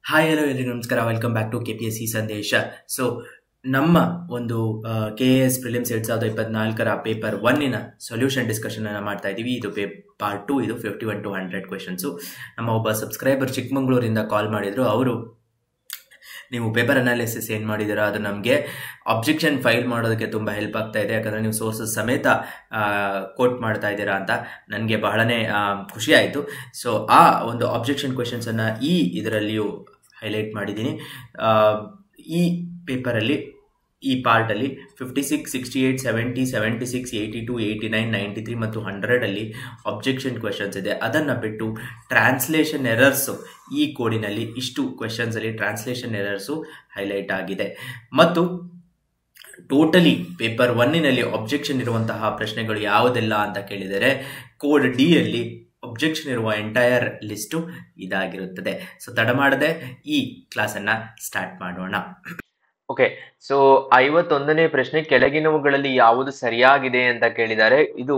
Hi hello ಎಲ್ರಿಗೂ ನಮಸ್ಕಾರ. Welcome back to KPSC ಸಂದೇಶ. ಸೊ ನಮ್ಮ ಒಂದು KAS prelims 2024 paper 1 solution discussion ಅನ್ನು ಮಾಡ್ತಾ ಇದ್ದೀವಿ. ಇದು ಪಾರ್ಟ್ 2. ಇದು 51 to 100 ಕ್ವೆಶನ್ಸು. ನಮ್ಮ ಒಬ್ಬ ಸಬ್ಸ್ಕ್ರೈಬರ್ ಚಿಕ್ಕಮಂಗ್ಳೂರಿಂದ ಕಾಲ್ ಮಾಡಿದ್ರು. ಅವರು ನೀವು ಪೇಪರ್ ಅನಾಲಿಸಿಸ್ ಏನು ಮಾಡಿದ್ದೀರಾ ಅದು ನಮಗೆ ಅಬ್ಜೆಕ್ಷನ್ ಫೈಲ್ ಮಾಡೋದಕ್ಕೆ ತುಂಬ ಹೆಲ್ಪ್ ಆಗ್ತಾ ಇದೆ, ಯಾಕಂದರೆ ನೀವು ಸೋರ್ಸಸ್ ಸಮೇತ ಕೋಟ್ ಮಾಡ್ತಾ ಇದ್ದೀರಾ ಅಂತ ನನಗೆ ಬಹಳನೇ ಖುಷಿ ಆಯಿತು. ಸೊ ಆ ಒಂದು ಅಬ್ಜೆಕ್ಷನ್ ಕ್ವೆಶನ್ಸನ್ನು ಇದರಲ್ಲಿಯೂ ಹೈಲೈಟ್ ಮಾಡಿದ್ದೀನಿ. ಈ ಪೇಪರಲ್ಲಿ ಈ ಪಾರ್ಟಲ್ಲಿ 56, 68, 70, 76, 82, 89, 93 ಮತ್ತು 100 ಅಬ್ಜೆಕ್ಷನ್ ಕ್ವೆಶನ್ಸ್ ಇದೆ. ಅದನ್ನು ಬಿಟ್ಟು ಟ್ರಾನ್ಸ್ಲೇಷನ್ ಎರರ್ಸು ಈ ಕೋಡಿನಲ್ಲಿ ಇಷ್ಟು ಕ್ವೆಶನ್ಸಲ್ಲಿ ಟ್ರಾನ್ಸ್ಲೇಷನ್ ಎರರ್ಸು ಹೈಲೈಟ್ ಆಗಿದೆ. ಮತ್ತು ಟೋಟಲಿ ಪೇಪರ್ 1 ಅಬ್ಜೆಕ್ಷನ್ ಇರುವಂತಹ ಪ್ರಶ್ನೆಗಳು ಯಾವುದೆಲ್ಲ ಅಂತ ಕೇಳಿದರೆ ಕೋಡ್ ಡಿಯಲ್ಲಿ ಅಬ್ಜೆಕ್ಷನ್ ಇರುವ ಎಂಟೈರ್ ಲಿಸ್ಟು ಇದಾಗಿರುತ್ತದೆ. ಸೊ ತಡ ಮಾಡದೆ ಈ ಕ್ಲಾಸನ್ನು ಸ್ಟಾರ್ಟ್ ಮಾಡೋಣ. ಓಕೆ, ಸೊ 51ನೇ ಪ್ರಶ್ನೆ, ಕೆಳಗಿನವುಗಳಲ್ಲಿ ಯಾವುದು ಸರಿಯಾಗಿದೆ ಅಂತ ಕೇಳಿದ್ದಾರೆ. ಇದು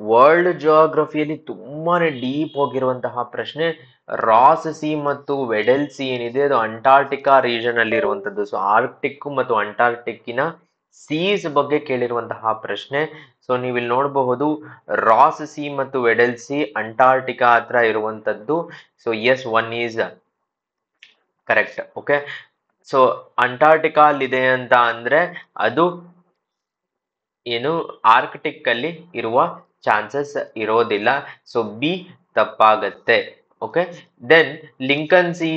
ವರ್ಲ್ಡ್ ಜಿಯೋಗ್ರಫಿಯಲ್ಲಿ ತುಂಬಾನೇ ಡೀಪ್ ಹೋಗಿರುವಂತಹ ಪ್ರಶ್ನೆ. ರಾಸ್ ಸಿ ಮತ್ತು ವೆಡೆಲ್ ಸಿ ಏನಿದೆ ಅದು ಅಂಟಾರ್ಟಿಕಾ ರೀಜನ್ ಅಲ್ಲಿ ಇರುವಂತದ್ದು. ಸೊ ಆರ್ಕ್ಟಿಕ್ ಮತ್ತು ಅಂಟಾರ್ಟಿಕ್ಕಿನ ಸೀಸ್ ಬಗ್ಗೆ ಕೇಳಿರುವಂತಹ ಪ್ರಶ್ನೆ. ಸೊ ನೀವಿಲ್ಲಿ ನೋಡಬಹುದು ರಾಸ್ ಸಿ ಮತ್ತು ವೆಡೆಲ್ ಸಿ ಅಂಟಾರ್ಟಿಕಾ ಹತ್ರ ಇರುವಂತದ್ದು. So yes, 1 is correct. Okay, so Antarctica ಅಲ್ಲಿದೆ ಅಂತ ಅಂದ್ರೆ ಅದು ಏನು ಆರ್ಕ್ಟಿಕ್ ಅಲ್ಲಿ ಇರುವ ಚಾನ್ಸಸ್ ಇರೋದಿಲ್ಲ. ಸೊ ಬಿ ತಪ್ಪಾಗತ್ತೆ. Okay, then Lincoln sea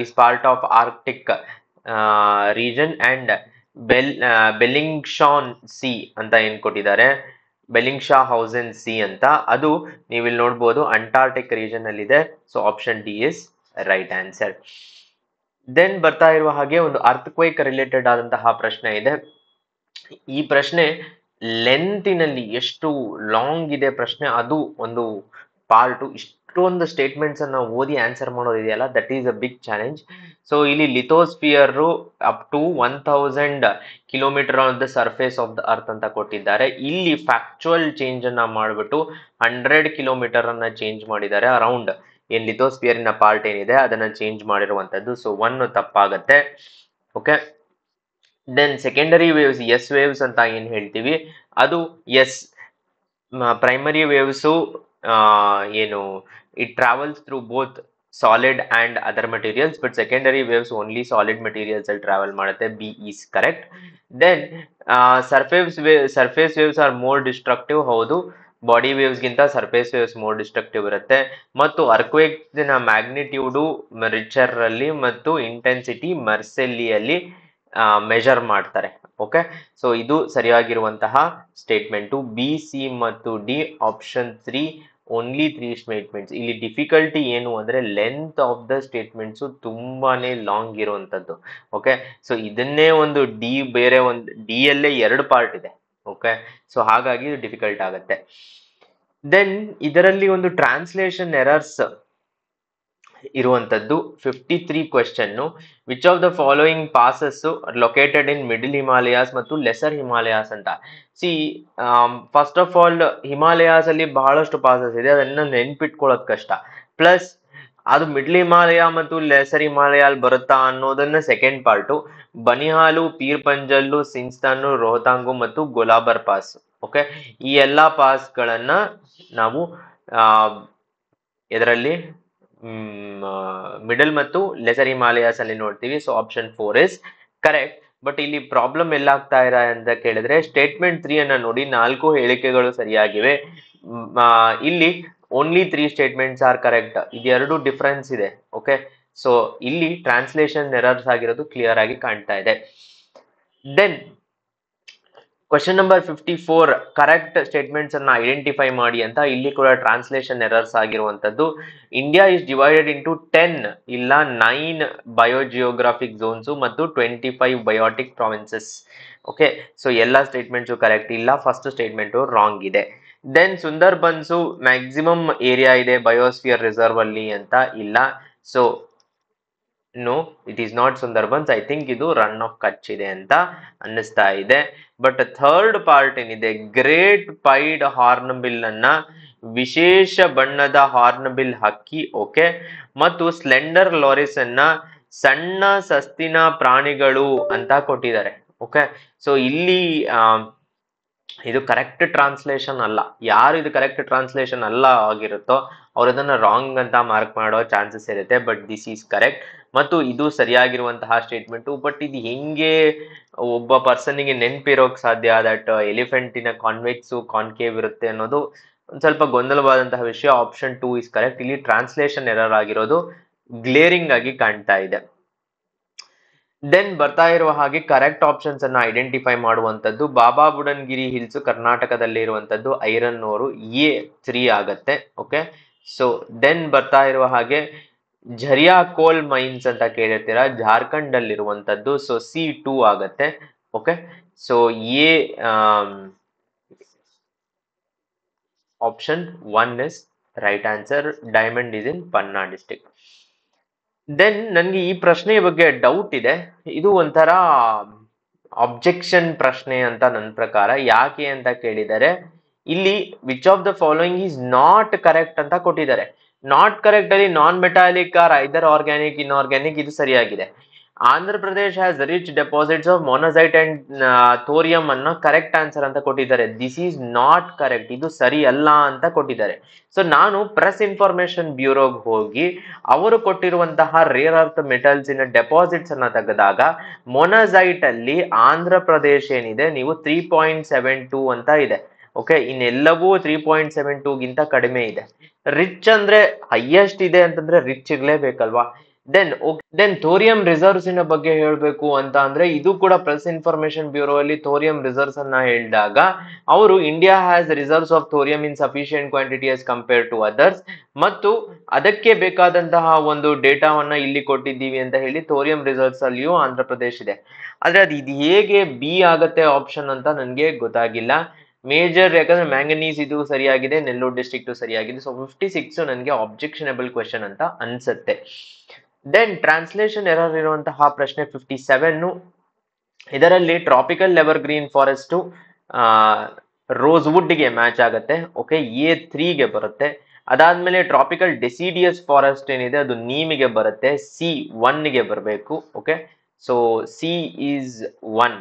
is part of Arctic region and Bellingshausen sea ಅಂತ ಏನ್ ಕೊಟ್ಟಿದ್ದಾರೆ, ಬೆಲ್ಲಿಂಗ್ಶಾ ಹೌಸನ್ ಸಿ ಅಂತ, ಅದು ನೀವಿಲ್ಲಿ ನೋಡ್ಬೋದು ಅಂಟಾರ್ಟಿಕ್ ರೀಜನ್ ಅಲ್ಲಿ ಇದೆ. So option D is right answer. Then ಬರ್ತಾ ಇರುವ ಹಾಗೆ ಒಂದು ಅರ್ಥಕ್ವೇಕ್ ರಿಲೇಟೆಡ್ ಆದಂತಹ ಪ್ರಶ್ನೆ ಇದೆ. ಈ ಪ್ರಶ್ನೆ ಲೆಂತಿನಲ್ಲಿ ಎಷ್ಟು ಲಾಂಗ್ ಇದೆ ಪ್ರಶ್ನೆ, ಅದು ಒಂದು ಪಾರ್ಟು. ಇಷ್ಟೊಂದು ಸ್ಟೇಟ್ಮೆಂಟ್ಸ್ ಅನ್ನ ಓದಿ ಆನ್ಸರ್ ಮಾಡೋದಿದೆಯಲ್ಲ, that is a big challenge. So ಇಲ್ಲಿ lithosphere up to 1000 kilometre on the surface of the earth ಅಂತ ಕೊಟ್ಟಿದ್ದಾರೆ. ಇಲ್ಲಿ ಫ್ಯಾಕ್ಚುಯಲ್ ಚೇಂಜ್ ಅನ್ನ ಮಾಡಿಬಿಟ್ಟು 100 ಕಿಲೋಮೀಟರ್ ಅನ್ನ ಚೇಂಜ್ ಮಾಡಿದ್ದಾರೆ. ಅರೌಂಡ್ ಏನ್ ಲಿಥೋಸ್ಫಿಯರಿನ ಪಾರ್ಟ್ ಏನಿದೆ ಅದನ್ನ ಚೇಂಜ್ ಮಾಡಿರುವಂತದ್ದು. ಸೊ 1 ತಪ್ಪಾಗತ್ತೆ. Okay, then secondary waves, S waves ಅಂತ ಏನ್ ಹೇಳ್ತೀವಿ ಅದು ಎಸ್. ಪ್ರೈಮರಿ ವೇವ್ಸು ಏನು it travels through both solid and other materials, but secondary waves only solid materials ಅಲ್ಲಿ ಟ್ರಾವೆಲ್ ಮಾಡುತ್ತೆ. B is correct. Then surface waves are more destructive. ಹೌದು, body waves ಗಿಂತ surface waves more destructive ಇರುತ್ತೆ. ಮತ್ತು earthquake magnitude Richter ಅಲ್ಲಿ ಮತ್ತು intensity ಮರ್ಸೆಲ್ಲಿಯಲ್ಲಿ measure ಮಾಡ್ತಾರೆ. ಓಕೆ, ಸೊ ಇದು ಸರಿಯಾಗಿರುವಂತಹ ಸ್ಟೇಟ್ಮೆಂಟು. ಬಿ, ಸಿ ಮತ್ತು ಡಿ, ಆಪ್ಷನ್ 3 ಓನ್ಲಿ 3 ಸ್ಟೇಟ್ಮೆಂಟ್ಸ್. ಇಲ್ಲಿ ಡಿಫಿಕಲ್ಟಿ ಏನು ಅಂದ್ರೆ ಲೆಂತ್ ಆಫ್ ದ ಸ್ಟೇಟ್ಮೆಂಟ್ಸ್ ತುಂಬಾನೇ ಲಾಂಗ್ ಇರುವಂತದ್ದು. ಓಕೆ, ಸೊ ಇದನ್ನೇ ಒಂದು ಡಿ, ಬೇರೆ ಒಂದು ಡಿ ಯಲ್ಲೇ 2 ಪಾರ್ಟ್ ಇದೆ. ಓಕೆ, ಸೊ ಹಾಗಾಗಿ ಡಿಫಿಕಲ್ಟ್ ಆಗುತ್ತೆ. ದೆನ್ ಇದರಲ್ಲಿ ಒಂದು ಟ್ರಾನ್ಸ್ಲೇಷನ್ ಎರರ್ಸ್ ಇರುವಂತದ್ದು 53 question. Which of the following passes located in middle Himalayas ಮತ್ತು ಲೆಸರ್ ಹಿಮಾಲಯಾಸ್ ಅಂತ. C, first of all Himalayas ಅಲ್ಲಿ ಬಹಳಷ್ಟು ಪಾಸಸ್ ಇದೆ, ಅದನ್ನ ನೆನ್ಪಿಟ್ಕೊಳ್ಳೋದು ಕಷ್ಟ. ಪ್ಲಸ್ ಅದು ಮಿಡ್ಲ್ ಹಿಮಾಲಯ ಮತ್ತು ಲೆಸರ್ ಹಿಮಾಲಯ ಅಲ್ಲಿ ಬರುತ್ತಾ ಅನ್ನೋದನ್ನ ಸೆಕೆಂಡ್ ಪಾರ್ಟು. ಬನಿಹಾಲು, ಪೀರ್ ಪಂಜಲ್ಲು, ಸಿನ್ಸ್ತಾನು, ರೋಹತಾಂಗು ಮತ್ತು ಗೋಲಾಬರ್ ಪಾಸ್. ಓಕೆ, ಈ ಎಲ್ಲಾ ಪಾಸ್ಗಳನ್ನ ನಾವು ಇದರಲ್ಲಿ ಮಿಡಲ್ ಮತ್ತು ಲೆಸರ್ ಹಿಮಾಲಯಾಸ್ ಅಲ್ಲಿ ನೋಡ್ತೀವಿ. So option 4 is correct. But ಇಲ್ಲಿ ಪ್ರಾಬ್ಲಮ್ ಎಲ್ಲಾಗ್ತಾ ಇದೆ ಅಂತ ಕೇಳಿದ್ರೆ ಸ್ಟೇಟ್ಮೆಂಟ್ 3 ಅನ್ನ ನೋಡಿ, 4 ಹೇಳಿಕೆಗಳು ಸರಿಯಾಗಿವೆ. ಇಲ್ಲಿ ಓನ್ಲಿ 3 ಸ್ಟೇಟ್ಮೆಂಟ್ಸ್ ಆರ್ ಕರೆಕ್ಟ್. ಇದೆರಡು ಡಿಫರೆನ್ಸ್ ಇದೆ. ಓಕೆ, ಸೊ ಇಲ್ಲಿ ಟ್ರಾನ್ಸ್ಲೇಷನ್ ಎರರ್ಸ್ ಆಗಿರೋದು ಕ್ಲಿಯರ್ ಆಗಿ ಕಾಣ್ತಾ ಇದೆ. Then question number 54, correct statements ಅನ್ನ ಐಡೆಂಟಿಫೈ ಮಾಡಿ ಅಂತ. ಇಲ್ಲಿ ಕೂಡ ಟ್ರಾನ್ಸ್ಲೇಷನ್ ಎರರ್ಸ್ ಆಗಿರುವಂತದ್ದು. ಇಂಡಿಯಾ ಇಸ್ ಡಿವೈಡೆಡ್ ಇಂಟು 10 ಇಲ್ಲ 9 ಬಯೋಜಿಯೋಗ್ರಾಫಿಕ್ ಝೋನ್ಸ್ ಮತ್ತು 25 ಬಯೋಟಿಕ್ ಪ್ರಾವಿನ್ಸಸ್. ಓಕೆ, ಸೊ ಎಲ್ಲ ಸ್ಟೇಟ್ಮೆಂಟ್ಸು ಕರೆಕ್ಟ್ ಇಲ್ಲ. ಫಸ್ಟ್ ಸ್ಟೇಟ್ಮೆಂಟು ರಾಂಗ್ ಇದೆ. Then Sundarbans maximum area ಇದೆ ಬಯೋಸ್ಫಿಯರ್ ರಿಸರ್ವ್ ಅಲ್ಲಿ ಅಂತ ಇಲ್ಲ. So no, it is not Sundarbans. I think ಇದು ರನ್ ಆಫ್ ಕಚ್ ಇದೆ ಅಂತ ಅನ್ನಿಸ್ತಾ ಇದೆ. ಬಟ್ ಥರ್ಡ್ ಪಾರ್ಟ್ ಏನಿದೆ, ಗ್ರೇಟ್ ಪೈಡ್ ಹಾರ್ನ್ ಬಿಲ್ ಅನ್ನ ವಿಶೇಷ ಬಣ್ಣದ ಹಾರ್ನ್ಬಿಲ್ ಹಕ್ಕಿ, ಓಕೆ, ಮತ್ತು ಸ್ಲೆಂಡರ್ ಲಾರಿಸ್ ಅನ್ನ ಸಣ್ಣ ಸಸ್ತಿನ ಪ್ರಾಣಿಗಳು ಅಂತ ಕೊಟ್ಟಿದ್ದಾರೆ. ಓಕೆ, ಸೊ ಇಲ್ಲಿ ಇದು ಕರೆಕ್ಟ್ ಟ್ರಾನ್ಸ್ಲೇಷನ್ ಅಲ್ಲ. ಯಾರು ಇದು ಕರೆಕ್ಟ್ ಟ್ರಾನ್ಸ್ಲೇಷನ್ ಅಲ್ಲ ಆಗಿರುತ್ತೋ ಅವ್ರು ಅದನ್ನ ರಾಂಗ್ ಅಂತ ಮಾರ್ಕ್ ಮಾಡೋ ಚಾನ್ಸಸ್ ಇರುತ್ತೆ. ಬಟ್ ದಿಸ್ ಈಸ್ ಕರೆಕ್ಟ್ ಮತ್ತು ಇದು ಸರಿಯಾಗಿರುವಂತಹ ಸ್ಟೇಟ್ಮೆಂಟು. ಬಟ್ ಇದು ಹೆಂಗೆ ಒಬ್ಬ ಪರ್ಸನ್ಗೆ ನೆನಪಿರೋಕ್ ಸಾಧ್ಯ ದಟ್ ಎಲಿಫೆಂಟಿನ ಕಾನ್ವೆಕ್ಸು ಕಾನ್ಕೇವ್ ಇರುತ್ತೆ ಅನ್ನೋದು ಒಂದ್ ಸ್ವಲ್ಪ ಗೊಂದಲವಾದಂತಹ ವಿಷಯ. Option 2 is correct. ಇಲ್ಲಿ ಟ್ರಾನ್ಸ್ಲೇಷನ್ ಎರರ್ ಆಗಿರೋದು ಗ್ಲೇರಿಂಗ್ ಆಗಿ ಕಾಣ್ತಾ ಇದೆ. ದೆನ್ ಬರ್ತಾ ಇರುವ ಹಾಗೆ ಕರೆಕ್ಟ್ ಆಪ್ಷನ್ಸ್ ಅನ್ನ ಐಡೆಂಟಿಫೈ ಮಾಡುವಂತದ್ದು. ಬಾಬಾ ಬುಡನ್ಗಿರಿ ಹಿಲ್ಸ್ ಕರ್ನಾಟಕದಲ್ಲಿ ಇರುವಂತದ್ದು, ಐರನ್ ಓರು, A3 ಆಗತ್ತೆ. ಓಕೆ, ಸೊ ದೆನ್ ಬರ್ತಾ ಇರುವ ಹಾಗೆ ಝರಿಯಾ ಕೋಲ್ ಮೈನ್ಸ್ ಅಂತ ಕೇಳಿರ್ತೀರಾ, ಜಾರ್ಖಂಡ್ ಅಲ್ಲಿ ಇರುವಂತದ್ದು, ಸೊ C2 ಆಗತ್ತೆ. Okay, so option 1 is right answer. Diamond is in Panna district. Then ನನ್ಗೆ ಈ ಪ್ರಶ್ನೆಯ ಬಗ್ಗೆ ಡೌಟ್ ಇದೆ. ಇದು ಒಂಥರ ಅಬ್ಜೆಕ್ಷನ್ ಪ್ರಶ್ನೆ ಅಂತ ನನ್ನ ಪ್ರಕಾರ. ಯಾಕೆ ಅಂತ ಕೇಳಿದರೆ ಇಲ್ಲಿ which of the following is not correct ಅಂತ ಕೊಟ್ಟಿದ್ದಾರೆ. ನಾಟ್ ಕರೆಕ್ಟ್ ಅಲ್ಲಿ non metallic or either organic inorganic ಇದು ಸರಿಯಾಗಿದೆ. Andhra Pradesh has rich deposits of monazite and thorium ಅನ್ನ ಕರೆಕ್ಟ್ ಆನ್ಸರ್ ಅಂತ ಕೊಟ್ಟಿದ್ದಾರೆ. ದಿಸ್ ಈಸ್ ನಾಟ್ ಕರೆಕ್ಟ್, ಇದು ಸರಿ ಅಲ್ಲ ಅಂತ ಕೊಟ್ಟಿದ್ದಾರೆ. ಸೊ ನಾನು ಪ್ರೆಸ್ ಇನ್ಫಾರ್ಮೇಶನ್ ಬ್ಯೂರೋಗೆ ಹೋಗಿ ಅವರು ಕೊಟ್ಟಿರುವಂತಹ ರೇರ್ ಅರ್ತ್ ಮೆಟಲ್ಸ್ ಇನ ಡೆಪಾಸಿಟ್ಸ್ ಅನ್ನ ತೆಗೆದಾಗ ಮೊನೋಸೈಟ್ ಅಲ್ಲಿ ಆಂಧ್ರ ಪ್ರದೇಶ್ ಏನಿದೆ ನೀವು 3.72 ಅಂತ ಇದೆ. ಓಕೆ, ಇನ್ನೆಲ್ಲವೂ 3.72 ಗಿಂತ ಕಡಿಮೆ ಇದೆ. ರಿಚ್ ಅಂದ್ರೆ ಹೈಯೆಸ್ಟ್ ಇದೆ ಅಂತಂದ್ರೆ ರಿಚ್ ಇರ್ಲೇಬೇಕಲ್ವಾ. ದೆನ್ ಥೋರಿಯಂ ರಿಸರ್ವ್ಸ್ ಇನ ಬಗ್ಗೆ ಹೇಳ್ಬೇಕು ಅಂತ ಅಂದ್ರೆ ಇದು ಕೂಡ ಪ್ರೆಸ್ ಇನ್ಫಾರ್ಮೇಶನ್ ಬ್ಯೂರೋ ಅಲ್ಲಿ ಥೋರಿಯಂ ರಿಸರ್ವ್ಸ್ ಅನ್ನ ಹೇಳಿದಾಗ ಅವರು India has reserves of thorium in sufficient quantity as compare to others, ಮತ್ತು ಅದಕ್ಕೆ ಬೇಕಾದಂತಹ ಒಂದು ಡೇಟಾವನ್ನ ಇಲ್ಲಿ ಕೊಟ್ಟಿದ್ದೀವಿ ಅಂತ ಹೇಳಿ ಥೋರಿಯಂ ರಿಸರ್ವ್ಸ್ ಅಲ್ಲಿಯೂ ಆಂಧ್ರ ಪ್ರದೇಶ್ ಇದೆ. ಆದ್ರೆ ಅದು ಇದು ಹೇಗೆ ಬಿ ಆಗತ್ತೆ ಆಪ್ಷನ್ ಅಂತ ನನ್ಗೆ ಗೊತ್ತಾಗಿಲ್ಲ. ಮೇಜರ್ ಯಾಕಂದ್ರೆ ಮ್ಯಾಂಗನೀಸ್ ಇದು ಸರಿಯಾಗಿದೆ, ನೆಲ್ಲೂರು ಡಿಸ್ಟ್ರಿಕ್ಟ್ ಸರಿಯಾಗಿದೆ. ಸೊ 56 ನನಗೆ ಆಬ್ಜೆಕ್ಷನಬಲ್ ಕ್ವೆಶನ್ ಅಂತ ಅನ್ಸುತ್ತೆ. ದೆನ್ ಟ್ರಾನ್ಸ್ಲೇಷನ್ ಎರರ್ ಇರುವಂತಹ ಪ್ರಶ್ನೆ 57. ಇದರಲ್ಲಿ tropical evergreen forest rosewood ಗೆ ಮ್ಯಾಚ್ ಆಗುತ್ತೆ. ಓಕೆ, A3 ಗೆ ಬರುತ್ತೆ. ಅದಾದ್ಮೇಲೆ ಟ್ರಾಪಿಕಲ್ ಡೆಸಿಡಿಯಸ್ ಫಾರೆಸ್ಟ್ ಏನಿದೆ ಅದು ನೀಮಿಗೆ ಬರುತ್ತೆ, C1 ಗೆ ಬರಬೇಕು. Okay, so C is 1.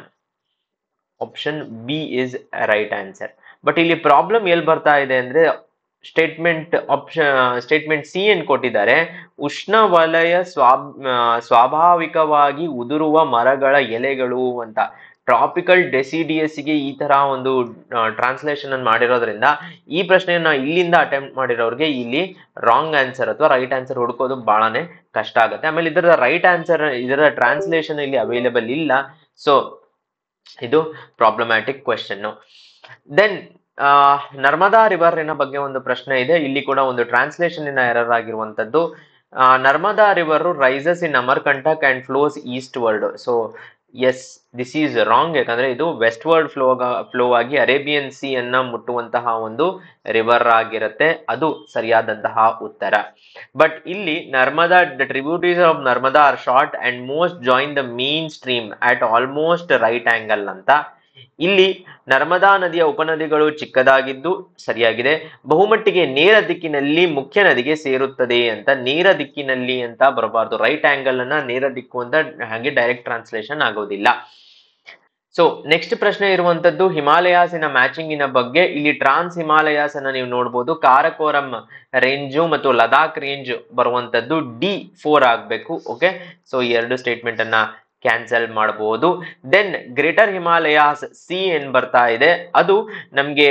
Option B is right answer. But ಇಲ್ಲಿ ಪ್ರಾಬ್ಲಮ್ ಎಲ್ಲಿ ಬರ್ತಾ ಇದೆ ಅಂದ್ರೆ ಸ್ಟೇಟ್ಮೆಂಟ್ ಸಿ ಏನ್ ಕೊಟ್ಟಿದ್ದಾರೆ, ಉಷ್ಣವಲಯ ಸ್ವಾಭಾವಿಕವಾಗಿ ಉದುರುವ ಮರಗಳ ಎಲೆಗಳು ಅಂತ. ಟ್ರಾಪಿಕಲ್ ಡೆಸಿಡಿಯಸ್ ಗೆ ಈ ತರ ಒಂದು ಟ್ರಾನ್ಸ್ಲೇಷನ್ ಅನ್ನು ಮಾಡಿರೋದ್ರಿಂದ ಈ ಪ್ರಶ್ನೆಯನ್ನ ಇಲ್ಲಿಂದ ಅಟೆಂಪ್ಟ್ ಮಾಡಿರೋರಿಗೆ ಇಲ್ಲಿ ರಾಂಗ್ ಆನ್ಸರ್ ಅಥವಾ ರೈಟ್ ಆನ್ಸರ್ ಹುಡುಕೋದು ಬಹಳನೇ ಕಷ್ಟ ಆಗುತ್ತೆ. ಆಮೇಲೆ ಇದರ ರೈಟ್ ಆನ್ಸರ್, ಇದರ ಟ್ರಾನ್ಸ್ಲೇಷನ್ ಇಲ್ಲಿ ಅವೈಲೇಬಲ್ ಇಲ್ಲ. ಸೊ ಇದು problematic question. Then Narmada river ನ ಬಗ್ಗೆ ಒಂದು ಪ್ರಶ್ನೆ ಇದೆ. ಇಲ್ಲಿ ಕೂಡ ಒಂದು ಟ್ರಾನ್ಸ್ಲೇಷನ್ ಇನ ಎರರ್ ಆಗಿರುವಂತದ್ದು. Narmada river rises in Amarkantak and flows eastward. So yes, this is wrong. ಯಾಕಂದ್ರೆ ಇದು ವೆಸ್ಟ್ ವರ್ಡ್ ಫ್ಲೋ ಆಗಿ ಅರೇಬಿಯನ್ ಸಿ ಅನ್ನ ಮುಟ್ಟುವಂತಹ ಒಂದು ರಿವರ್ ಆಗಿರುತ್ತೆ. ಅದು ಸರಿಯಾದಂತಹ ಉತ್ತರ. ಬಟ್ ಇಲ್ಲಿ Narmada, the tributaries of Narmada are short and most join the main stream at almost right angle ಅಂತ. ಇಲ್ಲಿ ನರ್ಮದಾ ನದಿಯ ಉಪನದಿಗಳು ಚಿಕ್ಕದಾಗಿದ್ದು ಸರಿಯಾಗಿದೆ. ಬಹುಮಟ್ಟಿಗೆ ನೇರ ದಿಕ್ಕಿನಲ್ಲಿ ಮುಖ್ಯ ನದಿಗೆ ಸೇರುತ್ತದೆ ಅಂತ. ನೇರ ದಿಕ್ಕಿನಲ್ಲಿ ಅಂತ ಬರಬಾರ್ದು, ರೈಟ್ ಆಂಗಲ್ ಅನ್ನ ನೇರ ದಿಕ್ಕು ಅಂತ ಹಾಗೆ ಡೈರೆಕ್ಟ್ ಟ್ರಾನ್ಸ್ಲೇಷನ್ ಆಗೋದಿಲ್ಲ. ಸೊ ನೆಕ್ಸ್ಟ್ ಪ್ರಶ್ನೆ ಇರುವಂತದ್ದು ಹಿಮಾಲಯಾಸಿನ ಮ್ಯಾಚಿಂಗಿನ ಬಗ್ಗೆ. ಇಲ್ಲಿ ಟ್ರಾನ್ಸ್ ಹಿಮಾಲಯಾಸ್ ಅನ್ನ ನೀವು ನೋಡಬಹುದು. ಕಾರಕೋರಂ ರೇಂಜು ಮತ್ತು ಲದಾಖ್ ರೇಂಜ್ ಬರುವಂತದ್ದು D4 ಆಗ್ಬೇಕು. ಓಕೆ, ಸೊ ಈ ಎರಡು ಸ್ಟೇಟ್ಮೆಂಟ್ ಅನ್ನ ಕ್ಯಾನ್ಸಲ್ ಮಾಡಬಹುದು. ದೆನ್ ಗ್ರೇಟರ್ ಹಿಮಾಲಯಾಸ್ ಸಿ ಏನ್ ಬರ್ತಾ ಇದೆ ಅದು ನಮ್ಗೆ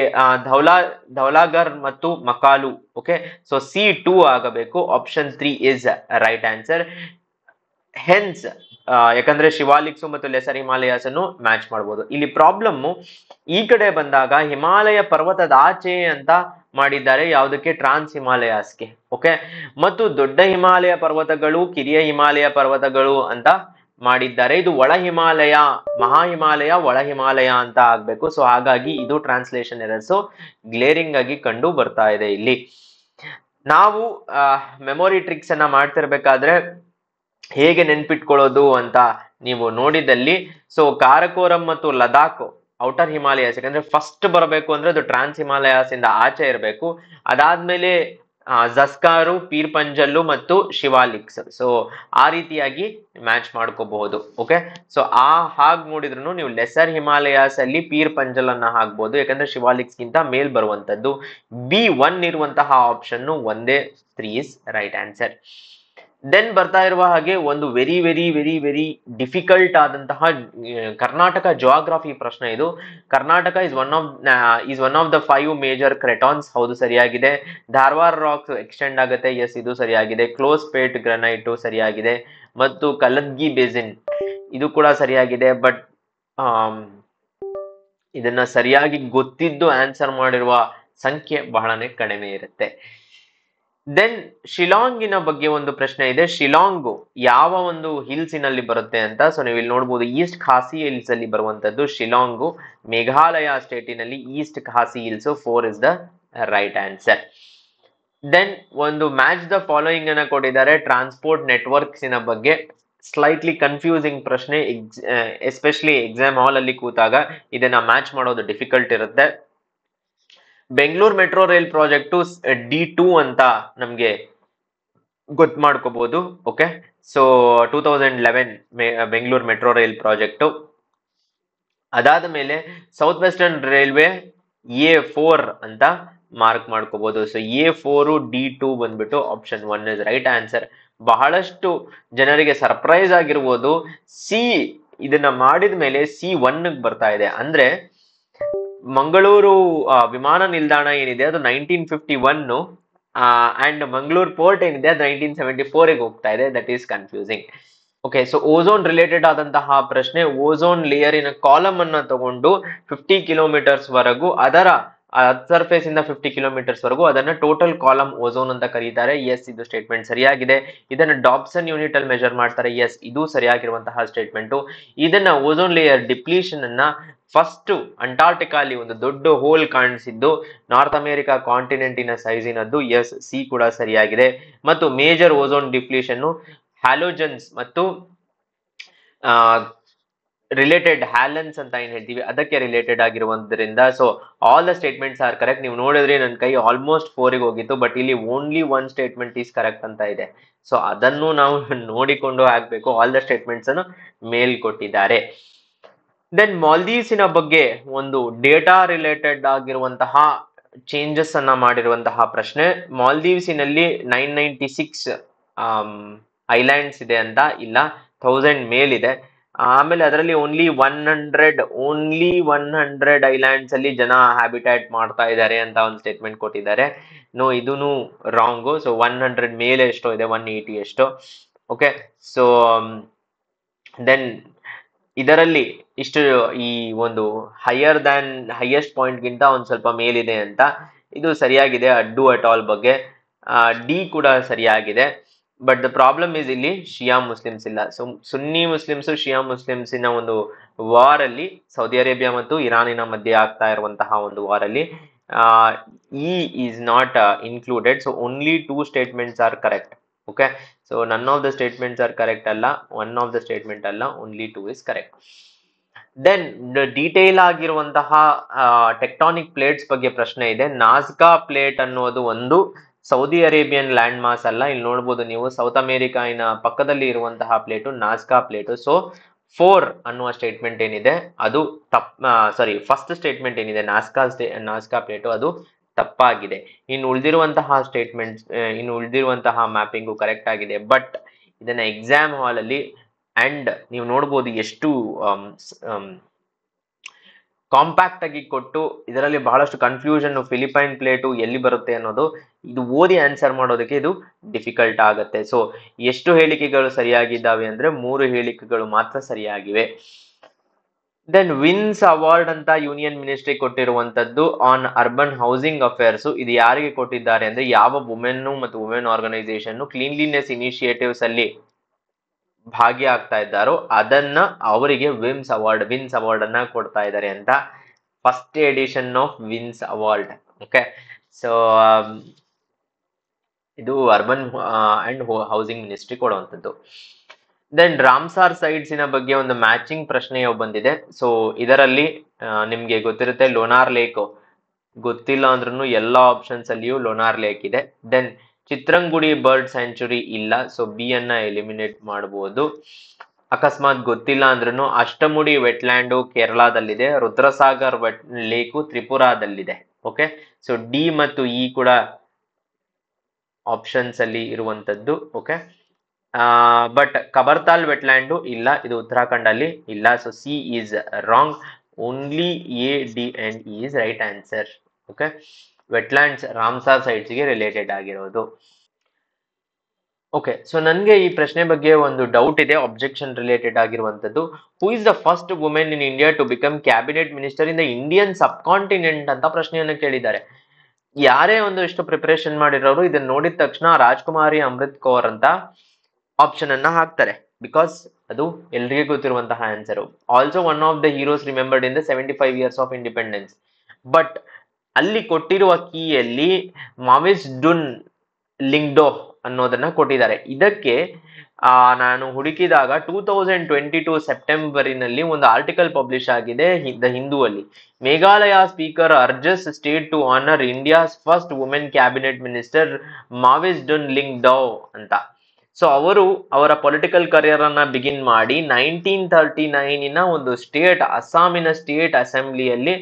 ಧೌಲಾಗರ್ ಮತ್ತು ಮಕಾಲು. ಓಕೆ, ಸೊ C2 ಆಗಬೇಕು. Option 3 is right answer. Hence ಯಾಕಂದ್ರೆ ಶಿವಾಲಿಕ್ಸು ಮತ್ತು ಲೆಸರ್ ಹಿಮಾಲಯಾಸ್ ಅನ್ನು ಮ್ಯಾಚ್ ಮಾಡಬಹುದು. ಇಲ್ಲಿ ಪ್ರಾಬ್ಲಮ್ ಈ ಕಡೆ ಬಂದಾಗ ಹಿಮಾಲಯ ಪರ್ವತದ ಆಚೆ ಅಂತ ಮಾಡಿದ್ದಾರೆ, ಯಾವುದಕ್ಕೆ? ಟ್ರಾನ್ಸ್ ಹಿಮಾಲಯಾಸ್ಗೆ. ಓಕೆ, ಮತ್ತು ದೊಡ್ಡ ಹಿಮಾಲಯ ಪರ್ವತಗಳು, ಕಿರಿಯ ಹಿಮಾಲಯ ಪರ್ವತಗಳು ಅಂತ ಮಾಡಿದ್ದಾರೆ. ಇದು ಒಳ ಹಿಮಾಲಯ, ಮಹಾ ಹಿಮಾಲಯ, ಒಳ ಹಿಮಾಲಯ ಅಂತ ಆಗ್ಬೇಕು. ಸೊ ಹಾಗಾಗಿ ಇದು ಟ್ರಾನ್ಸ್ಲೇಷನ್ ಎರರ್ಸ್ ಗ್ಲೇರಿಂಗ್ ಆಗಿ ಕಂಡು ಬರ್ತಾ ಇದೆ. ಇಲ್ಲಿ ನಾವು ಮೆಮೊರಿ ಟ್ರಿಕ್ಸ್ ಅನ್ನ ಮಾಡ್ತಿರ್ಬೇಕಾದ್ರೆ ಹೇಗೆ ನೆನ್ಪಿಟ್ಕೊಳ್ಳೋದು ಅಂತ ನೀವು ನೋಡಿದಲ್ಲಿ, ಸೊ ಕಾರಕೋರಂ ಮತ್ತು ಲದಾಖ್ ಔಟರ್ ಹಿಮಾಲಯಾಸ್, ಯಾಕಂದ್ರೆ ಫಸ್ಟ್ ಬರಬೇಕು ಅಂದ್ರೆ ಅದು ಟ್ರಾನ್ಸ್ ಹಿಮಾಲಯಾಸ್ ಇಂದ ಆಚೆ ಇರಬೇಕು. ಅದಾದ್ಮೇಲೆ ಜಸ್ಕಾರು, ಪೀರ್ ಪಂಜಲ್ಲು ಮತ್ತು ಶಿವಾಲಿಕ್ಸ್. ಸೊ ಆ ರೀತಿಯಾಗಿ ಮ್ಯಾಚ್ ಮಾಡ್ಕೋಬಹುದು. ಓಕೆ, ಸೊ ಹಾಗೆ ನೋಡಿದ್ರು ನೀವು ಲೆಸರ್ ಹಿಮಾಲಯಾಸ್ ಅಲ್ಲಿ ಪೀರ್ ಪಂಜಲ್ ಅನ್ನ ಹಾಕ್ಬಹುದು, ಯಾಕಂದ್ರೆ ಶಿವಾಲಿಕ್ಸ್ ಗಿಂತ ಮೇಲ್ ಬರುವಂತದ್ದು. B1 ಇರುವಂತಹ ಆಪ್ಷನ್ ಒಂದೇ 3 ಇಸ್ ರೈಟ್ ಆನ್ಸರ್. ದೆನ್ ಬರ್ತಾ ಇರುವ ಹಾಗೆ ಒಂದು very very very very difficult ಆದಂತಹ ಕರ್ನಾಟಕ ಜಿಯೋಗ್ರಫಿ ಪ್ರಶ್ನೆ ಇದು. Karnataka is one of the 5 major cratons. ಹೌದು, ಸರಿಯಾಗಿದೆ. ಧಾರವಾಡ ರಾಕ್ ಎಕ್ಸ್ಟೆಂಡ್ ಆಗುತ್ತೆ. ಎಸ್, ಇದು ಸರಿಯಾಗಿದೆ. ಕ್ಲೋಸ್ ಪೇಟ್ ಗ್ರನೈಟ್ ಸರಿಯಾಗಿದೆ. ಮತ್ತು ಕಲದ್ಗಿ ಬೇಸಿನ್ ಇದು ಕೂಡ ಸರಿಯಾಗಿದೆ. ಬಟ್ ಇದನ್ನ ಸರಿಯಾಗಿ ಗೊತ್ತಿದ್ದು ಆನ್ಸರ್ ಮಾಡಿರುವ ಸಂಖ್ಯೆ ಬಹಳನೇ ಕಡಿಮೆ ಇರುತ್ತೆ. ದೆನ್ ಶಿಲಾಂಗಿನ ಬಗ್ಗೆ ಒಂದು ಪ್ರಶ್ನೆ ಇದೆ. ಶಿಲಾಂಗ್ ಯಾವ ಒಂದು ಹಿಲ್ಸಿನಲ್ಲಿ ಬರುತ್ತೆ ಅಂತ. ಸೊ ನೀವು ಇಲ್ಲಿ ನೋಡಬಹುದು ಈಸ್ಟ್ ಖಾಸಿ ಹಿಲ್ಸ್ ಅಲ್ಲಿ ಬರುವಂತದ್ದು ಶಿಲಾಂಗು. ಮೇಘಾಲಯ ಸ್ಟೇಟಿನಲ್ಲಿ east Khasi hills. 4 is the right answer. Then ಒಂದು ಮ್ಯಾಚ್ ದ ಫಾಲೋಯಿಂಗ್ ಅನ್ನ ಕೊಟ್ಟಿದ್ದಾರೆ ಟ್ರಾನ್ಸ್ಪೋರ್ಟ್ ನೆಟ್ವರ್ಕ್ಸ್ ನ ಬಗ್ಗೆ. ಸ್ಲೈಟ್ಲಿ ಕನ್ಫ್ಯೂಸಿಂಗ್ ಪ್ರಶ್ನೆ, ಎಸ್ಪೆಷಲಿ ಎಕ್ಸಾಮ್ ಹಾಲ್ ಅಲ್ಲಿ ಕೂತಾಗ ಇದನ್ನ ಮ್ಯಾಚ್ ಮಾಡೋದು ಡಿಫಿಕಲ್ಟ್ ಇರುತ್ತೆ. Bengaluru metro rail project D2 ಅಂತ ನಮ್ಗೆ ಗೊತ್ತು ಮಾಡ್ಕೋಬಹುದು. Okay, so 2011 Bengaluru metro rail project. ಅದಾದ ಮೇಲೆ ಸೌತ್ ವೆಸ್ಟರ್ನ್ ರೈಲ್ವೆ A4 ಅಂತ ಮಾರ್ಕ್ ಮಾಡ್ಕೋಬಹುದು. ಸೊ A4 D2 ಬಂದ್ಬಿಟ್ಟು ಆಪ್ಷನ್ 1 ಇಸ್ ರೈಟ್ ಆನ್ಸರ್. ಬಹಳಷ್ಟು ಜನರಿಗೆ ಸರ್ಪ್ರೈಸ್ ಆಗಿರ್ಬೋದು, ಇದನ್ನ ಮಾಡಿದ ಮೇಲೆ C1 ಬರ್ತಾ ಇದೆ. ಅಂದ್ರೆ ಮಂಗಳೂರು ವಿಮಾನ ನಿಲ್ದಾಣ ಏನಿದೆ ಅದು 1951 ಅಂಡ್ ಮಂಗಳೂರು ಪೋರ್ಟ್ ಏನಿದೆ ಅದು 1974 ಹೋಗ್ತಾ ಇದೆ. That is confusing. Okay, so ozone related ಆದಂತಹ ಪ್ರಶ್ನೆ. ಓಝೋನ್ ಲೇಯರಿನ ಕಾಲಮ್ ಅನ್ನ ತಗೊಂಡು 50 ಕಿಲೋಮೀಟರ್ಸ್ ವರೆಗೂ ಅದರ ಸರ್ಫೇಸ್ ಇಂದ 50 ಕಿಲೋಮೀಟರ್ಸ್ ವರೆಗೂ ಅದನ್ನ ಟೋಟಲ್ ಕಾಲಮ್ ಓಝೋನ್ ಅಂತ ಕರೀತಾರೆ. ಎಸ್, ಇದು ಸ್ಟೇಟ್ಮೆಂಟ್ ಸರಿಯಾಗಿದೆ. ಇದನ್ನ ಡಾಬ್ಸನ್ ಯೂನಿಟ್ ಅಲ್ಲಿ ಮೆಜರ್ ಮಾಡ್ತಾರೆ. ಎಸ್, ಇದು ಸರಿಯಾಗಿರುವಂತಹ ಸ್ಟೇಟ್ಮೆಂಟ್. ಇದನ್ನ ಓಝೋನ್ ಲೇಯರ್ ಡಿಪ್ಲೀಷನ್ ಅನ್ನ ಫಸ್ಟ್ ಅಂಟಾರ್ಟಿಕಾ ಅಲ್ಲಿ ಒಂದು ದೊಡ್ಡ ಹೋಲ್ ಕಾಣಿಸಿದ್ದು ನಾರ್ತ್ ಅಮೆರಿಕಾ ಕಾಂಟಿನೆಂಟಿನ ಸೈಜಿನದ್ದು. ಎಸ್, ಸಿ ಕೂಡ ಸರಿಯಾಗಿದೆ. ಮತ್ತು ಮೇಜರ್ ಓಝೋನ್ ಡಿಪ್ಲೀಷನ್ ಹ್ಯಾಲೋಜನ್ಸ್ ಮತ್ತು ರಿಲೇಟೆಡ್ ಹ್ಯಾಲನ್ಸ್ ಅಂತ ಏನ್ ಹೇಳ್ತೀವಿ ಅದಕ್ಕೆ ರಿಲೇಟೆಡ್ ಆಗಿರುವುದರಿಂದ so all the statements are correct. ನೀವು ನೋಡಿದ್ರೆ ನನ್ನ ಕೈ ಆಲ್ಮೋಸ್ಟ್ 4 ಹೋಗಿತ್ತು, ಬಟ್ ಇಲ್ಲಿ ಓನ್ಲಿ 1 ಸ್ಟೇಟ್ಮೆಂಟ್ ಈಸ್ ಕರೆಕ್ಟ್ ಅಂತ ಇದೆ. ಸೊ ಅದನ್ನು ನಾವು ನೋಡಿಕೊಂಡು ಹಾಕ್ಬೇಕು. ಆಲ್ ದ ಸ್ಟೇಟ್ಮೆಂಟ್ಸ್ ಅನ್ನು ಮೇಲ್ ಕೊಟ್ಟಿದ್ದಾರೆ. ದೆನ್ ಮಾಲ್ದೀವ್ಸಿನ ಬಗ್ಗೆ ಒಂದು ಡೇಟಾ ರಿಲೇಟೆಡ್ ಆಗಿರುವಂತಹ ಚೇಂಜಸ್ ಅನ್ನ ಮಾಡಿರುವಂತಹ ಪ್ರಶ್ನೆ. ಮಾಲ್ದೀವ್ಸಿನಲ್ಲಿ 996 ಐಲ್ಯಾಂಡ್ಸ್ ಇದೆ ಅಂತ, ಇಲ್ಲ 1000 ಮೇಲಿದೆ. ಆಮೇಲೆ ಅದರಲ್ಲಿ ಓನ್ಲಿ 100 ಐಲ್ಯಾಂಡ್ಸ್ ಅಲ್ಲಿ ಜನ ಹ್ಯಾಬಿಟ್ಯಾಟ್ ಮಾಡ್ತಾ ಇದ್ದಾರೆ ಅಂತ ಒಂದು ಸ್ಟೇಟ್ಮೆಂಟ್ ಕೊಟ್ಟಿದ್ದಾರೆ. ನೋ, ಇದೂನು ರಾಂಗು. ಸೊ 100 ಮೇಲೆ ಎಷ್ಟೋ ಇದೆ, 180 ಎಷ್ಟೋ. ಓಕೆ, ಸೊ ದೆನ್ ಇದರಲ್ಲಿ ಇಷ್ಟು ಈ ಒಂದು ಹೈಯೆಸ್ಟ್ ಪಾಯಿಂಟ್ ಗಿಂತ ಒಂದು ಸ್ವಲ್ಪ ಮೇಲಿದೆ ಅಂತ, ಇದು ಸರಿಯಾಗಿದೆ. ಅಡ್ಡು ಅಟಾಲ್ ಬಗ್ಗೆ ಡಿ ಕೂಡ ಸರಿಯಾಗಿದೆ. ಬಟ್ ದ ಪ್ರಾಬ್ಲಮ್ ಇಸ್ ಇಲ್ಲಿ ಶಿಯಾ ಮುಸ್ಲಿಮ್ಸ್ ಇಲ್ಲ. ಸೊ ಸುನ್ನಿ ಮುಸ್ಲಿಮ್ಸ್ ಶಿಯಾ ಮುಸ್ಲಿಮ್ಸಿನ ಒಂದು ವಾರ್ ಅಲ್ಲಿ ಸೌದಿ ಅರೇಬಿಯಾ ಮತ್ತು ಇರಾನಿನ ಮಧ್ಯೆ ಆಗ್ತಾ ಇರುವಂತಹ ಒಂದು ವಾರ್ ಅಲ್ಲಿ E is not included. So only 2 statements are correct. Okay, so none of the statements are correct ಅಲ್ಲ, ಒನ್ ಆಫ್ ದ ಸ್ಟೇಟ್ಮೆಂಟ್ ಅಲ್ಲ, only 2 is correct. Then detail ಆಗಿರುವಂತಹ ಟೆಕ್ಟಾನಿಕ್ ಪ್ಲೇಟ್ಸ್ ಬಗ್ಗೆ ಪ್ರಶ್ನೆ ಇದೆ. ನಾಜ್ಕಾ ಪ್ಲೇಟ್ ಅನ್ನೋದು ಒಂದು ಸೌದಿ ಅರೇಬಿಯನ್ ಲ್ಯಾಂಡ್ ಮಾಸ್ ಅಲ್ಲ. ಇಲ್ಲಿ ನೋಡ್ಬೋದು ನೀವು ಸೌತ್ ಅಮೆರಿಕಾಯಿನ ಪಕ್ಕದಲ್ಲಿ ಇರುವಂತಹ ಪ್ಲೇಟು ನಾಜ್ಕಾ ಪ್ಲೇಟು. ಸೊ 4 ಅನ್ನುವ ಸ್ಟೇಟ್ಮೆಂಟ್ ಏನಿದೆ ಅದು ಫಸ್ಟ್ ಸ್ಟೇಟ್ಮೆಂಟ್ ಏನಿದೆ ನಾಜ್ಕಾ ಪ್ಲೇಟು ಅದು ತಪ್ಪಾಗಿದೆ. ಇನ್ನು ಉಳಿದಿರುವಂತಹ ಮ್ಯಾಪಿಂಗು ಕರೆಕ್ಟ್ ಆಗಿದೆ. ಬಟ್ ಇದನ್ನ ಎಕ್ಸಾಮ್ ಹಾಲ್ ಅಲ್ಲಿ ಅಂಡ್ ನೀವು ನೋಡ್ಬೋದು ಎಷ್ಟು ಕಾಂಪ್ಯಾಕ್ಟ್ ಆಗಿ ಕೊಟ್ಟು ಇದರಲ್ಲಿ ಬಹಳಷ್ಟು ಕನ್ಫ್ಯೂಷನ್. ಫಿಲಿಪೈನ್ ಪ್ಲೇಟು ಎಲ್ಲಿ ಬರುತ್ತೆ ಅನ್ನೋದು ಇದು ಓದಿ ಆನ್ಸರ್ ಮಾಡೋದಕ್ಕೆ ಇದು ಡಿಫಿಕಲ್ಟ್ ಆಗುತ್ತೆ. ಸೊ ಎಷ್ಟು ಹೇಳಿಕೆಗಳು ಸರಿಯಾಗಿದ್ದಾವೆ ಅಂದ್ರೆ 3 ಹೇಳಿಕೆಗಳು ಮಾತ್ರ ಸರಿಯಾಗಿವೆ. ದೆನ್ ವಿನ್ಸ್ ಅವಾರ್ಡ್ ಅಂತ ಯೂನಿಯನ್ ಮಿನಿಸ್ಟ್ರಿ ಕೊಟ್ಟಿರುವಂತದ್ದು ಆನ್ ಅರ್ಬನ್ ಹೌಸಿಂಗ್ ಅಫೇರ್ಸ್. ಇದು ಯಾರಿಗೆ ಕೊಟ್ಟಿದ್ದಾರೆ ಅಂದ್ರೆ ಯಾವ ವುಮೆನ್ ಮತ್ತು ವುಮೆನ್ ಆರ್ಗನೈಸೇಷನ್ ಕ್ಲೀನ್ಲಿನೆಸ್ ಇನಿಷಿಯೇಟಿವ್ಸ್ ಅಲ್ಲಿ ಭಾಗಿಯಾಗ್ತಾ ಇದ್ದಾರೋ ಅದನ್ನ ಅವರಿಗೆ ವಿನ್ಸ್ ಅವಾರ್ಡ್ ಅನ್ನ ಕೊಡ್ತಾ ಇದ್ದಾರೆ ಅಂತ. First edition of wins award. Okay, so ಇದು ಅರ್ಬನ್ ಅಂಡ್ ಹೌಸಿಂಗ್ ಮಿನಿಸ್ಟ್ರಿ ಕೊಡುವಂಥದ್ದು. ದೆನ್ ರಾಮ್ಸಾರ್ ಸೈಟ್ಸಿನ ಬಗ್ಗೆ ಒಂದು ಮ್ಯಾಚಿಂಗ್ ಪ್ರಶ್ನೆಯು ಬಂದಿದೆ. ಸೊ ಇದರಲ್ಲಿ ನಿಮ್ಗೆ ಗೊತ್ತಿರುತ್ತೆ ಲೋನಾರ್ ಲೇಕ್, ಗೊತ್ತಿಲ್ಲ ಅಂದ್ರೂ ಎಲ್ಲ ಆಪ್ಷನ್ಸ್ ಅಲ್ಲಿಯೂ ಲೋನಾರ್ ಲೇಕ್ ಇದೆ. ದೆನ್ ಚಿತ್ರಂಗುಡಿ ಬರ್ಡ್ ಸ್ಯಾಂಚುರಿ ಇಲ್ಲ, ಸೊ ಬಿ ಅನ್ನ ಎಲಿಮಿನೇಟ್ ಮಾಡಬಹುದು. ಅಕಸ್ಮಾತ್ ಗೊತ್ತಿಲ್ಲ ಅಂದ್ರೂ Ashtamudi ವೆಟ್ಲ್ಯಾಂಡು ಕೇರಳದಲ್ಲಿದೆ, ರುದ್ರಸಾಗರ್ lake ತ್ರಿಪುರಾದಲ್ಲಿದೆ. Okay, so D ಮತ್ತು ಇ ಕೂಡ ಆಪ್ಷನ್ಸ್ ಅಲ್ಲಿ ಇರುವಂತದ್ದು. ಓಕೆ, ಬಟ್ ಕಬರ್ತಾಲ್ ವೆಟ್ಲ್ಯಾಂಡು ಇಲ್ಲ, ಇದು ಉತ್ತರಾಖಂಡ್ ಅಲ್ಲಿ ಇಲ್ಲ. So C is wrong, only A D and E is right answer. Okay, wetlands Ramsar sites ಗೆ ರಿಲೇಟೆಡ್ ಆಗಿರೋದು. ಓಕೆ, ಸೊ ನನಗೆ ಈ ಪ್ರಶ್ನೆ ಬಗ್ಗೆ ಒಂದು ಡೌಟ್ ಇದೆ, ಅಬ್ಜೆಕ್ಷನ್ ರಿಲೇಟೆಡ್ ಆಗಿರುವಂತದ್ದು. Who is the first women in India to become cabinet minister in the Indian subcontinent ಅಂತ ಪ್ರಶ್ನೆಯನ್ನು ಕೇಳಿದ್ದಾರೆ. ಯಾರೇ ಒಂದು ಇಷ್ಟು ಪ್ರಿಪರೇಷನ್ ಮಾಡಿರೋರು ಇದನ್ನ ನೋಡಿದ ತಕ್ಷಣ ರಾಜ್ಕುಮಾರಿ ಅಮೃತ್ ಕೌರ್ ಅಂತ ಆಪ್ಷನ್ ಅನ್ನ ಹಾಕ್ತಾರೆ, ಬಿಕಾಸ್ ಅದು ಎಲ್ರಿಗೂ ಗೊತ್ತಿರುವಂತಹ answer. Also one of the heroes remembered in the 75 years of independence. But ಅಲ್ಲಿ ಕೊಟ್ಟಿರುವ ಕೀಯಲ್ಲಿ ಮಾವಿಸ್ ಡುನ್ ಲಿಂಗ್ಡೋ ಅನ್ನೋದನ್ನ ಕೊಟ್ಟಿದ್ದಾರೆ. ಇದಕ್ಕೆ ನಾನು ಹುಡುಕಿದಾಗ 2022 ಸೆಪ್ಟೆಂಬರಿನಲ್ಲಿ ಒಂದು ಆರ್ಟಿಕಲ್ ಪಬ್ಲಿಷ್ ಆಗಿದೆ ದ ಹಿಂದೂ ಅಲ್ಲಿ. Meghalaya speaker urges state to honour India's first women cabinet minister Mavis Dunn Lyngdoh ಅಂತ. ಸೊ ಅವರು ಅವರ ಪೊಲಿಟಿಕಲ್ ಕರಿಯರ್ ಅನ್ನ ಬಿಗಿನ್ ಮಾಡಿ 1939 ಒಂದು ಸ್ಟೇಟ್, ಅಸ್ಸಾಮಿನ ಸ್ಟೇಟ್ ಅಸೆಂಬ್ಲಿಯಲ್ಲಿ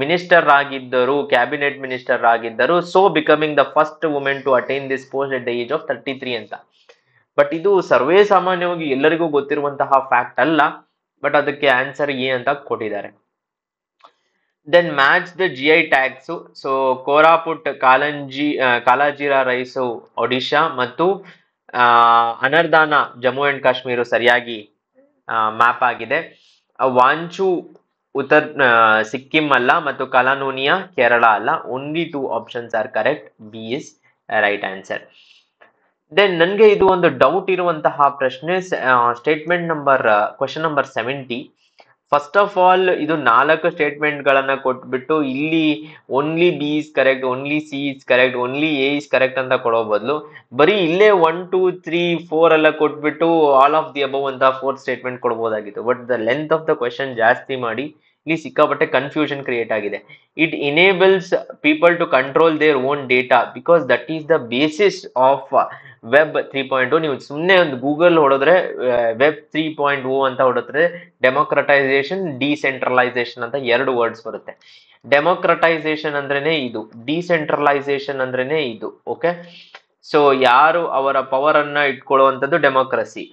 ಮಿನಿಸ್ಟರ್ ಆಗಿದ್ದರು, ಕ್ಯಾಬಿನೆಟ್ ಮಿನಿಸ್ಟರ್ ಆಗಿದ್ದರು. So becoming the first women to attain this post at the age of 33 ಅಂತ. ಬಟ್ ಇದು ಸರ್ವೇ ಸಾಮಾನ್ಯವಾಗಿ ಎಲ್ಲರಿಗೂ ಗೊತ್ತಿರುವಂತಹ ಫ್ಯಾಕ್ಟ್ ಅಲ್ಲ, ಬಟ್ ಅದಕ್ಕೆ ಆನ್ಸರ್ ಎ ಅಂತ ಕೊಟ್ಟಿದ್ದಾರೆ. Then match the GI tags. So Koraput, Kalajeera rice Odisha ಮತ್ತು ಅನರ್ದಾನ ಜಮ್ಮು ಅಂಡ್ ಕಾಶ್ಮೀರ ಸರಿಯಾಗಿ ಮ್ಯಾಪ್ ಆಗಿದೆ. ವಾಂಚು ಸಿಕ್ಕಿಂ ಅಲ್ಲ ಮತ್ತು ಕಲಾನೂನಿಯಾ ಕೇರಳ ಅಲ್ಲ. Only 2 options are correct, B is right answer. Then ನನಗೆ ಇದು ಒಂದು ಡೌಟ್ ಇರುವಂತಹ ಪ್ರಶ್ನೆ, question number 70. First of all ಇದು 4 ಸ್ಟೇಟ್ಮೆಂಟ್ ಗಳನ್ನ ಕೊಟ್ಬಿಟ್ಟು ಇಲ್ಲಿ only B is correct, only C is correct, only A is correct ಅಂತ ಕೊಡೋ ಬದಲು ಬರೀ ಇಲ್ಲೇ 1 2 3 4 ಎಲ್ಲ ಕೊಟ್ಬಿಟ್ಟು ಆಲ್ ಆಫ್ ದಿ ಅಬವ್ ಅಂತ 4 ಸ್ಟೇಟ್ಮೆಂಟ್ ಕೊಡ್ಬೋದಾಗಿತ್ತು. But the length of the question ಜಾಸ್ತಿ ಮಾಡಿ ಇಲ್ಲಿ ಸಿಕ್ಕಾಪಟ್ಟೆ ಕನ್ಫ್ಯೂಷನ್ ಕ್ರಿಯೇಟ್ ಆಗಿದೆ. It enables people to control their own data because that is the basis of web 3.0. ನೀವು ಸುಮ್ಮನೆ ಒಂದು ಗೂಗಲ್ ಹೊಡೆದ್ರೆ ವೆಬ್ 3.0 ಅಂತ ಹೊಡೆದ್ರೆ ಡೆಮೋಕ್ರಟೈಸೇಷನ್, ಡಿಸೆಂಟ್ರಲೈಸೇಷನ್ ಅಂತ 2 ವರ್ಡ್ಸ್ ಬರುತ್ತೆ. ಡೆಮೋಕ್ರಟೈಸೇಷನ್ ಅಂದ್ರೇನೆ ಇದು, ಡಿಸೆಂಟ್ರಲೈಸೇಷನ್ ಅಂದ್ರೇನೆ ಇದು. ಓಕೆ, ಸೊ ಯಾರು ಅವರ ಪವರ್ ಅನ್ನ ಇಟ್ಕೊಳ್ಳುವಂಥದ್ದು ಡೆಮೋಕ್ರಸಿ.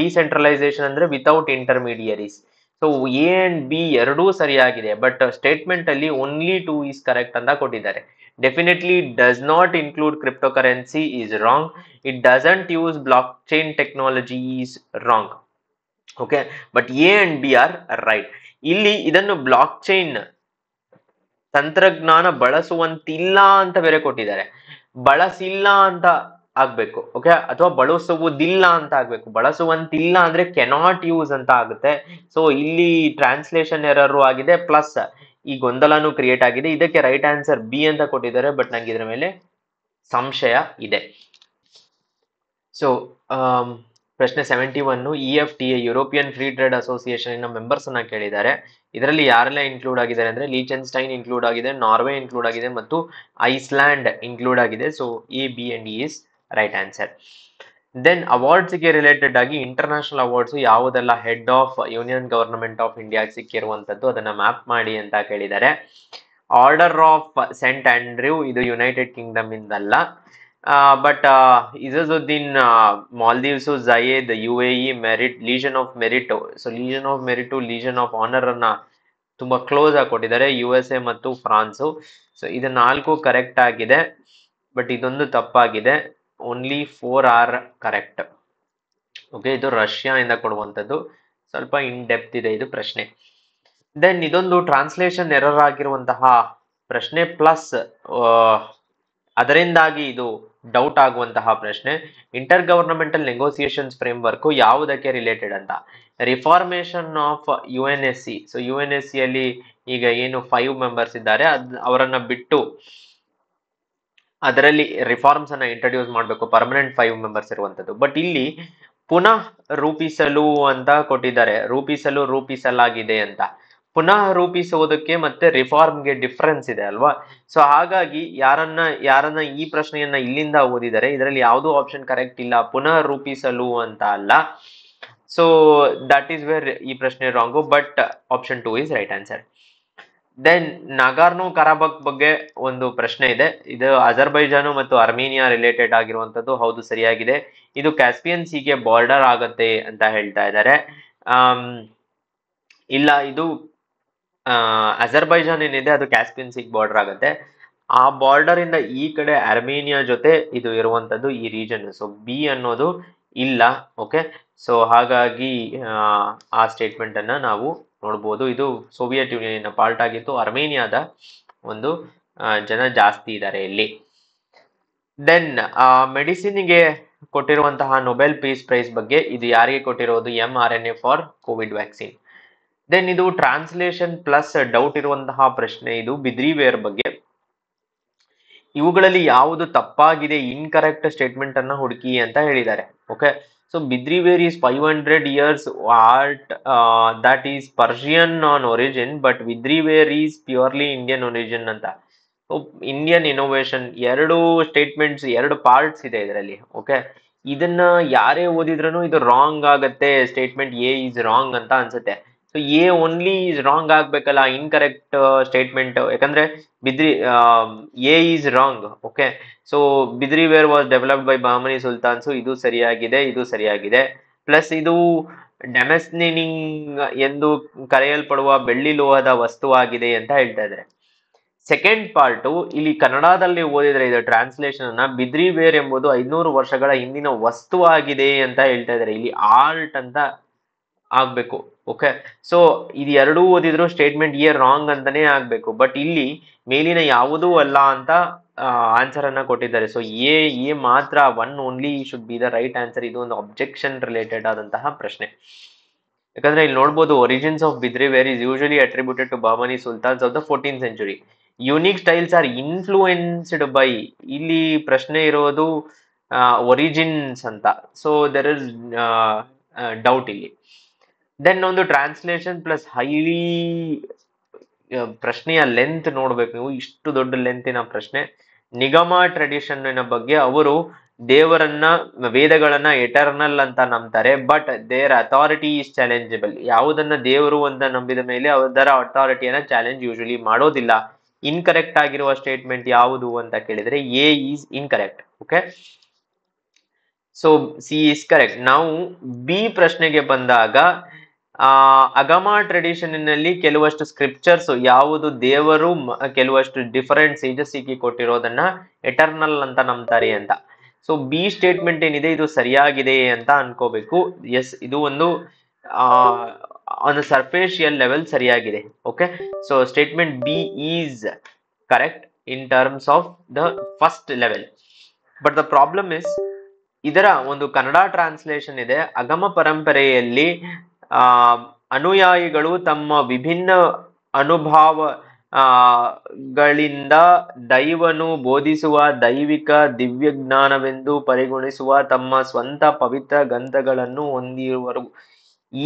ಡಿಸೆಂಟ್ರಲೈಸೇಷನ್ ಅಂದ್ರೆ without intermediaries. So A and B ಎರಡೂ ಸರಿಯಾಗಿದೆ, ಬಟ್ ಸ್ಟೇಟ್ಮೆಂಟ್ ಅಲ್ಲಿ ಓನ್ಲಿ 2 ಇಸ್ ಕರೆಕ್ಟ್ ಅಂತ ಕೊಟ್ಟಿದ್ದಾರೆ. Definitely does not include cryptocurrency is wrong. It doesn't use blockchain technology is wrong. Okay, but A and B are right. ಇಲ್ಲಿ ಇದನ್ನು block chain ತಂತ್ರಜ್ಞಾನ ಬಳಸುವಂತಿಲ್ಲ ಅಂತ ಬೇರೆ ಕೊಟ್ಟಿದ್ದಾರೆ. ಬಳಸಿಲ್ಲ ಅಂತ ಆಗ್ಬೇಕು, ಓಕೆ, ಅಥವಾ ಬಳಸುವುದಿಲ್ಲ ಅಂತ ಆಗ್ಬೇಕು. ಬಳಸುವಂತಿಲ್ಲ ಅಂದ್ರೆ ಕೆನಾಟ್ ಯೂಸ್ ಅಂತ ಆಗುತ್ತೆ. ಸೊ ಇಲ್ಲಿ ಟ್ರಾನ್ಸ್ಲೇಷನ್ ಎರರ್ ಆಗಿದೆ, ಪ್ಲಸ್ ಈ ಗೊಂದಲನೂ ಕ್ರಿಯೇಟ್ ಆಗಿದೆ. ಇದಕ್ಕೆ ರೈಟ್ ಆನ್ಸರ್ ಬಿ ಅಂತ ಕೊಟ್ಟಿದ್ದಾರೆ, ಬಟ್ ನಂಗೆ ಇದ್ರ ಮೇಲೆ ಸಂಶಯ ಇದೆ. ಸೊ ಪ್ರಶ್ನೆ 71, EFTA European free trade association members ಅನ್ನ ಕೇಳಿದ್ದಾರೆ. ಇದರಲ್ಲಿ ಯಾರೆಲ್ಲ ಇನ್ಕ್ಲೂಡ್ ಆಗಿದ್ದಾರೆ ಅಂದ್ರೆ ಲೀಚೆನ್ಸ್ಟೈನ್ ಇನ್ಕ್ಲೂಡ್ ಆಗಿದೆ, ನಾರ್ವೆ ಇನ್ಕ್ಲೂಡ್ ಆಗಿದೆ ಮತ್ತು ಐಸ್ಲ್ಯಾಂಡ್ ಇನ್ಕ್ಲೂಡ್ ಆಗಿದೆ. So A, B and E is right answer. Then awards ಗೆ ರಿಲೇಟೆಡ್ ಆಗಿ ಇಂಟರ್ನ್ಯಾಷನಲ್ ಅವಾರ್ಡ್ಸ್ ಯಾವುದೆಲ್ಲ head of union government of India ಸಿಕ್ಕಿರುವಂತದ್ದು ಅದನ್ನ ಮ್ಯಾಪ್ ಮಾಡಿ ಅಂತ ಕೇಳಿದ್ದಾರೆ. ಆರ್ಡರ್ ಆಫ್ ಸೆಂಟ್ ಆಂಡ್ರ್ಯೂ ಇದು ಯುನೈಟೆಡ್ ಕಿಂಗ್ಡಮ್ ಇಂದಲ್ಲ, but Izzuddin Maldives, Zayed UAE, merit legion of merit. So legion of merit, legion of honour ಅನ್ನ ತುಂಬಾ ಕ್ಲೋಸ್ ಆಗಿ ಕೊಟ್ಟಿದ್ದಾರೆ, USA ಮತ್ತು ಫ್ರಾನ್ಸು. ಸೊ ಇದು 4 ಕರೆಕ್ಟ್ ಆಗಿದೆ, ಬಟ್ ಇದೊಂದು ತಪ್ಪಾಗಿದೆ. Only 4 R correct. ಓಕೆ, ಇದು ರಷ್ಯಾ ಇಂದ ಕೊಡುವಂಥದ್ದು, ಸ್ವಲ್ಪ ಇನ್ ಡೆಪ್ತ್ ಇದೆ ಇದು ಪ್ರಶ್ನೆ. ದೆನ್ ಇದೊಂದು ಟ್ರಾನ್ಸ್ಲೇಷನ್ ಎರರ್ ಆಗಿರುವಂತಹ ಪ್ರಶ್ನೆ, ಪ್ಲಸ್ ಅದರಿಂದಾಗಿ ಇದು ಡೌಟ್ ಆಗುವಂತಹ ಪ್ರಶ್ನೆ. Inter governmental negotiations frame work ಯಾವುದಕ್ಕೆ ರಿಲೇಟೆಡ್ ಅಂತ. Reformation of UNSC. So UNSC ಅಲ್ಲಿ ಈಗ ಏನು 5 ಮೆಂಬರ್ಸ್ ಇದ್ದಾರೆ, ಅವರನ್ನ ಬಿಟ್ಟು ಅದರಲ್ಲಿ ರಿಫಾರ್ಮ್ಸ್ ಅನ್ನ ಇಂಟ್ರೊಡ್ಯೂಸ್ ಮಾಡಬೇಕು, ಪರ್ಮನೆಂಟ್ 5 ಮೆಂಬರ್ಸ್ ಇರುವಂತದ್ದು. ಬಟ್ ಇಲ್ಲಿ ಪುನಃ ರೂಪಿಸಲು ಅಂತ ಕೊಟ್ಟಿದ್ದಾರೆ, ರೂಪಿಸಲಾಗಿದೆ ಅಂತ. ಪುನಃ ರೂಪಿಸುವುದಕ್ಕೆ ಮತ್ತೆ ರಿಫಾರ್ಮ್ಗೆ ಡಿಫರೆನ್ಸ್ ಇದೆ ಅಲ್ವಾ? ಸೊ ಹಾಗಾಗಿ ಯಾರನ್ನ ಈ ಪ್ರಶ್ನೆಯನ್ನ ಇಲ್ಲಿಂದ ಓದಿದರೆ ಇದರಲ್ಲಿ ಯಾವುದೂ ಆಪ್ಷನ್ ಕರೆಕ್ಟ್ ಇಲ್ಲ. ಪುನಃ ರೂಪಿಸಲು ಅಂತ ಅಲ್ಲ. ಸೊ ದಟ್ ಈಸ್ ವೇರ್ ಈ ಪ್ರಶ್ನೆ wrong, but option 2 is right answer. Then Nagorno Karabakh ಬಗ್ಗೆ ಒಂದು ಪ್ರಶ್ನೆ ಇದೆ. ಇದು ಅಜರ್ಬೈಜಾನು ಮತ್ತು ಅರ್ಮೇನಿಯಾ ರಿಲೇಟೆಡ್ ಆಗಿರುವಂತದ್ದು. ಹೌದು, ಸರಿಯಾಗಿದೆ. ಇದು ಕ್ಯಾಸ್ಪಿಯನ್ ಸಿಗೆ ಬಾರ್ಡರ್ ಆಗತ್ತೆ ಅಂತ ಹೇಳ್ತಾ ಇದ್ದಾರೆ. ಇಲ್ಲ, ಇದು ಅಜರ್ಬೈಜಾನ್ ಏನಿದೆ ಅದು ಕ್ಯಾಸ್ಪಿಯನ್ ಸಿಗೆ ಬಾರ್ಡರ್ ಆಗುತ್ತೆ. ಆ ಬಾರ್ಡರ್ ಇಂದ ಈ ಕಡೆ ಅರ್ಮೇನಿಯಾ ಜೊತೆ ಇದು ಇರುವಂತದ್ದು ಈ ರೀಜನ್. ಸೊ ಬಿ ಅನ್ನೋದು ಇಲ್ಲ. ಓಕೆ, ಸೊ ಹಾಗಾಗಿ ಆ ಸ್ಟೇಟ್ಮೆಂಟ್ ಅನ್ನ ನಾವು ನೋಡ್ಬೋದು. ಇದು ಸೋವಿಯತ್ ಯೂನಿಯನ್ ಪಾರ್ಟ್ ಆಗಿತ್ತು. ಅರ್ಮೇನಿಯಾದ ಒಂದು ಜನ ಜಾಸ್ತಿ ಇದ್ದಾರೆ ಇಲ್ಲಿ. ದೆನ್ ಮೆಡಿಸಿನ್ಗೆ ಕೊಟ್ಟಿರುವಂತಹ ನೊಬೆಲ್ ಪೀಸ್ ಪ್ರೈಸ್ ಬಗ್ಗೆ, ಇದು ಯಾರಿಗೆ ಕೊಟ್ಟಿರೋದು? mRNA for COVID vaccine. Then ಇದು ಟ್ರಾನ್ಸ್ಲೇಷನ್ ಪ್ಲಸ್ ಡೌಟ್ ಇರುವಂತಹ ಪ್ರಶ್ನೆ. ಇದು ಬಿದ್ರಿವೇರ್ ಬಗ್ಗೆ. ಇವುಗಳಲ್ಲಿ ಯಾವುದು ತಪ್ಪಾಗಿದೆ, ಇನ್ಕರೆಕ್ಟ್ ಸ್ಟೇಟ್ಮೆಂಟ್ ಅನ್ನ ಹುಡುಕಿ ಅಂತ ಹೇಳಿದ್ದಾರೆ. Okay, so Bidriware is 500 years art that is Persian on origin, but Bidriware is purely Indian origin ಅಂತ. ಇಂಡಿಯನ್ ಇನೋವೇಷನ್, ಎರಡು ಸ್ಟೇಟ್ಮೆಂಟ್ಸ್, ಎರಡು ಪಾರ್ಟ್ಸ್ ಇದೆ ಇದರಲ್ಲಿ. ಓಕೆ, ಇದನ್ನ ಯಾರೇ ಓದಿದ್ರೂ ಇದು ರಾಂಗ್ ಆಗತ್ತೆ. ಸ್ಟೇಟ್ಮೆಂಟ್ ಎ ಈಸ್ ರಾಂಗ್ ಅಂತ ಅನ್ಸುತ್ತೆ. So A only is wrong ಆಗ್ಬೇಕಲ್ಲ, ಇನ್ಕರೆಕ್ಟ್ ಸ್ಟೇಟ್ಮೆಂಟ್. ಯಾಕಂದ್ರೆ A is wrong. Okay, so Bidriware was developed by Bahmani sultans, ಇದು ಸರಿಯಾಗಿದೆ. ಪ್ಲಸ್ ಇದು ಡೆಮೆಸ್ನಿಂಗ್ ಎಂದು ಕರೆಯಲ್ಪಡುವ ಬೆಳ್ಳಿ ಲೋಹದ ವಸ್ತುವಾಗಿದೆ ಅಂತ ಹೇಳ್ತಾ ಇದ್ದಾರೆ. ಸೆಕೆಂಡ್ ಪಾರ್ಟು ಇಲ್ಲಿ ಕನ್ನಡದಲ್ಲಿ ಓದಿದ್ರೆ ಇದು ಟ್ರಾನ್ಸ್ಲೇಷನ್ ಅನ್ನ, ಬಿದ್ರಿವೇರ್ ಎಂಬುದು 500 ವರ್ಷಗಳ ಹಿಂದಿನ ವಸ್ತು ಆಗಿದೆ ಅಂತ ಹೇಳ್ತಾ ಇದ್ದಾರೆ. ಇಲ್ಲಿ ಆರ್ಟ್ ಅಂತ ಆಗ್ಬೇಕು. ಓಕೆ, ಸೊ ಇದು ಎರಡೂ ಓದಿದ್ರು ಸ್ಟೇಟ್ಮೆಂಟ್ ಎ ರಾಂಗ್ ಅಂತಾನೆ ಆಗ್ಬೇಕು. ಬಟ್ ಇಲ್ಲಿ ಮೇಲಿನ ಯಾವುದೂ ಅಲ್ಲ ಅಂತ ಆನ್ಸರ್ ಅನ್ನ ಕೊಟ್ಟಿದ್ದಾರೆ. ಸೊ ಎ ಮಾತ್ರ, one only should be the right answer. ಇದು ಒಂದು ಅಬ್ಜೆಕ್ಷನ್ ರಿಲೇಟೆಡ್ ಆದಂತಹ ಪ್ರಶ್ನೆ. ಯಾಕಂದ್ರೆ ಇಲ್ಲಿ ನೋಡ್ಬೋದು, origins of Bidriware is usually attributed to Bahmani sultans of the 14th century. Unique styles are influenced by, ಇಲ್ಲಿ ಪ್ರಶ್ನೆ ಇರೋದು ಒರಿಜಿನ್ಸ್ ಅಂತ. ಸೊ ದೆರ್ ಇಸ್ ಡೌಟ್ ಇಲ್ಲಿ. ದೆನ್ ಒಂದು ಟ್ರಾನ್ಸ್ಲೇಷನ್ ಪ್ಲಸ್ ಹೈಲಿ, ಪ್ರಶ್ನೆಯ ಲೆಂತ್ ನೋಡ್ಬೇಕು ನೀವು, ಇಷ್ಟು ದೊಡ್ಡ ಲೆಂತಿನ ಪ್ರಶ್ನೆ. ನಿಗಮ ಟ್ರೆಡಿಷನ್ ಬಗ್ಗೆ ಅವರು ದೇವರನ್ನ, ವೇದಗಳನ್ನ ಎಟರ್ನಲ್ ಅಂತ ನಂಬ್ತಾರೆ, ಬಟ್ ದೇರ್ ಅಥಾರಿಟಿ ಈಸ್ ಚಾಲೆಂಜಬಲ್. ಯಾವುದನ್ನ ದೇವರು ಅಂತ ನಂಬಿದ ಮೇಲೆ ಅದರ ಅಥಾರಿಟಿಯನ್ನ ಚಾಲೆಂಜ್ ಯೂಶಲಿ ಮಾಡೋದಿಲ್ಲ. ಇನ್ಕರೆಕ್ಟ್ ಆಗಿರುವ ಸ್ಟೇಟ್ಮೆಂಟ್ ಯಾವುದು ಅಂತ ಕೇಳಿದ್ರೆ A is incorrect. Okay, so C is correct. ನಾವು ಬಿ ಪ್ರಶ್ನೆಗೆ ಬಂದಾಗ, ಅಗಮ ಟ್ರೆಡಿಷನ್ನಲ್ಲಿ ಕೆಲವಷ್ಟು ಸ್ಕ್ರಿಪ್ಚರ್ಸ್ ಯಾವುದು ದೇವರು ಕೆಲವಷ್ಟು ಡಿಫರೆಂಟ್ ಸೇಜಸ್ಸಿಗೆ ಕೊಟ್ಟಿರೋದನ್ನ ಎಟರ್ನಲ್ ಅಂತ ನಂಬ್ತಾರೆ ಅಂತ. ಸೊ ಬಿ ಸ್ಟೇಟ್ಮೆಂಟ್ ಏನಿದೆ ಇದು ಸರಿಯಾಗಿದೆ ಅಂತ ಅನ್ಕೋಬೇಕು. ಎಸ್, ಇದು ಒಂದು ಆನ್ ಸರ್ಫೇಶಿಯಲ್ ಲೆವೆಲ್ ಸರಿಯಾಗಿದೆ. Okay, so statement B is correct in terms of the first level. But the problem is, ಇದರ ಒಂದು ಕನ್ನಡ ಟ್ರಾನ್ಸ್ಲೇಷನ್ ಇದೆ. ಅಗಮ ಪರಂಪರೆಯಲ್ಲಿ ಅನುಯಾಯಿಗಳು ತಮ್ಮ ವಿಭಿನ್ನ ಗಳಿಂದ ದೈವನು ಬೋಧಿಸುವ ದೈವಿಕ ದಿವ್ಯಜ್ಞಾನವೆಂದು ಪರಿಗಣಿಸುವ ತಮ್ಮ ಸ್ವಂತ ಪವಿತ್ರ ಗ್ರಂಥಗಳನ್ನು ಹೊಂದಿರುವರು.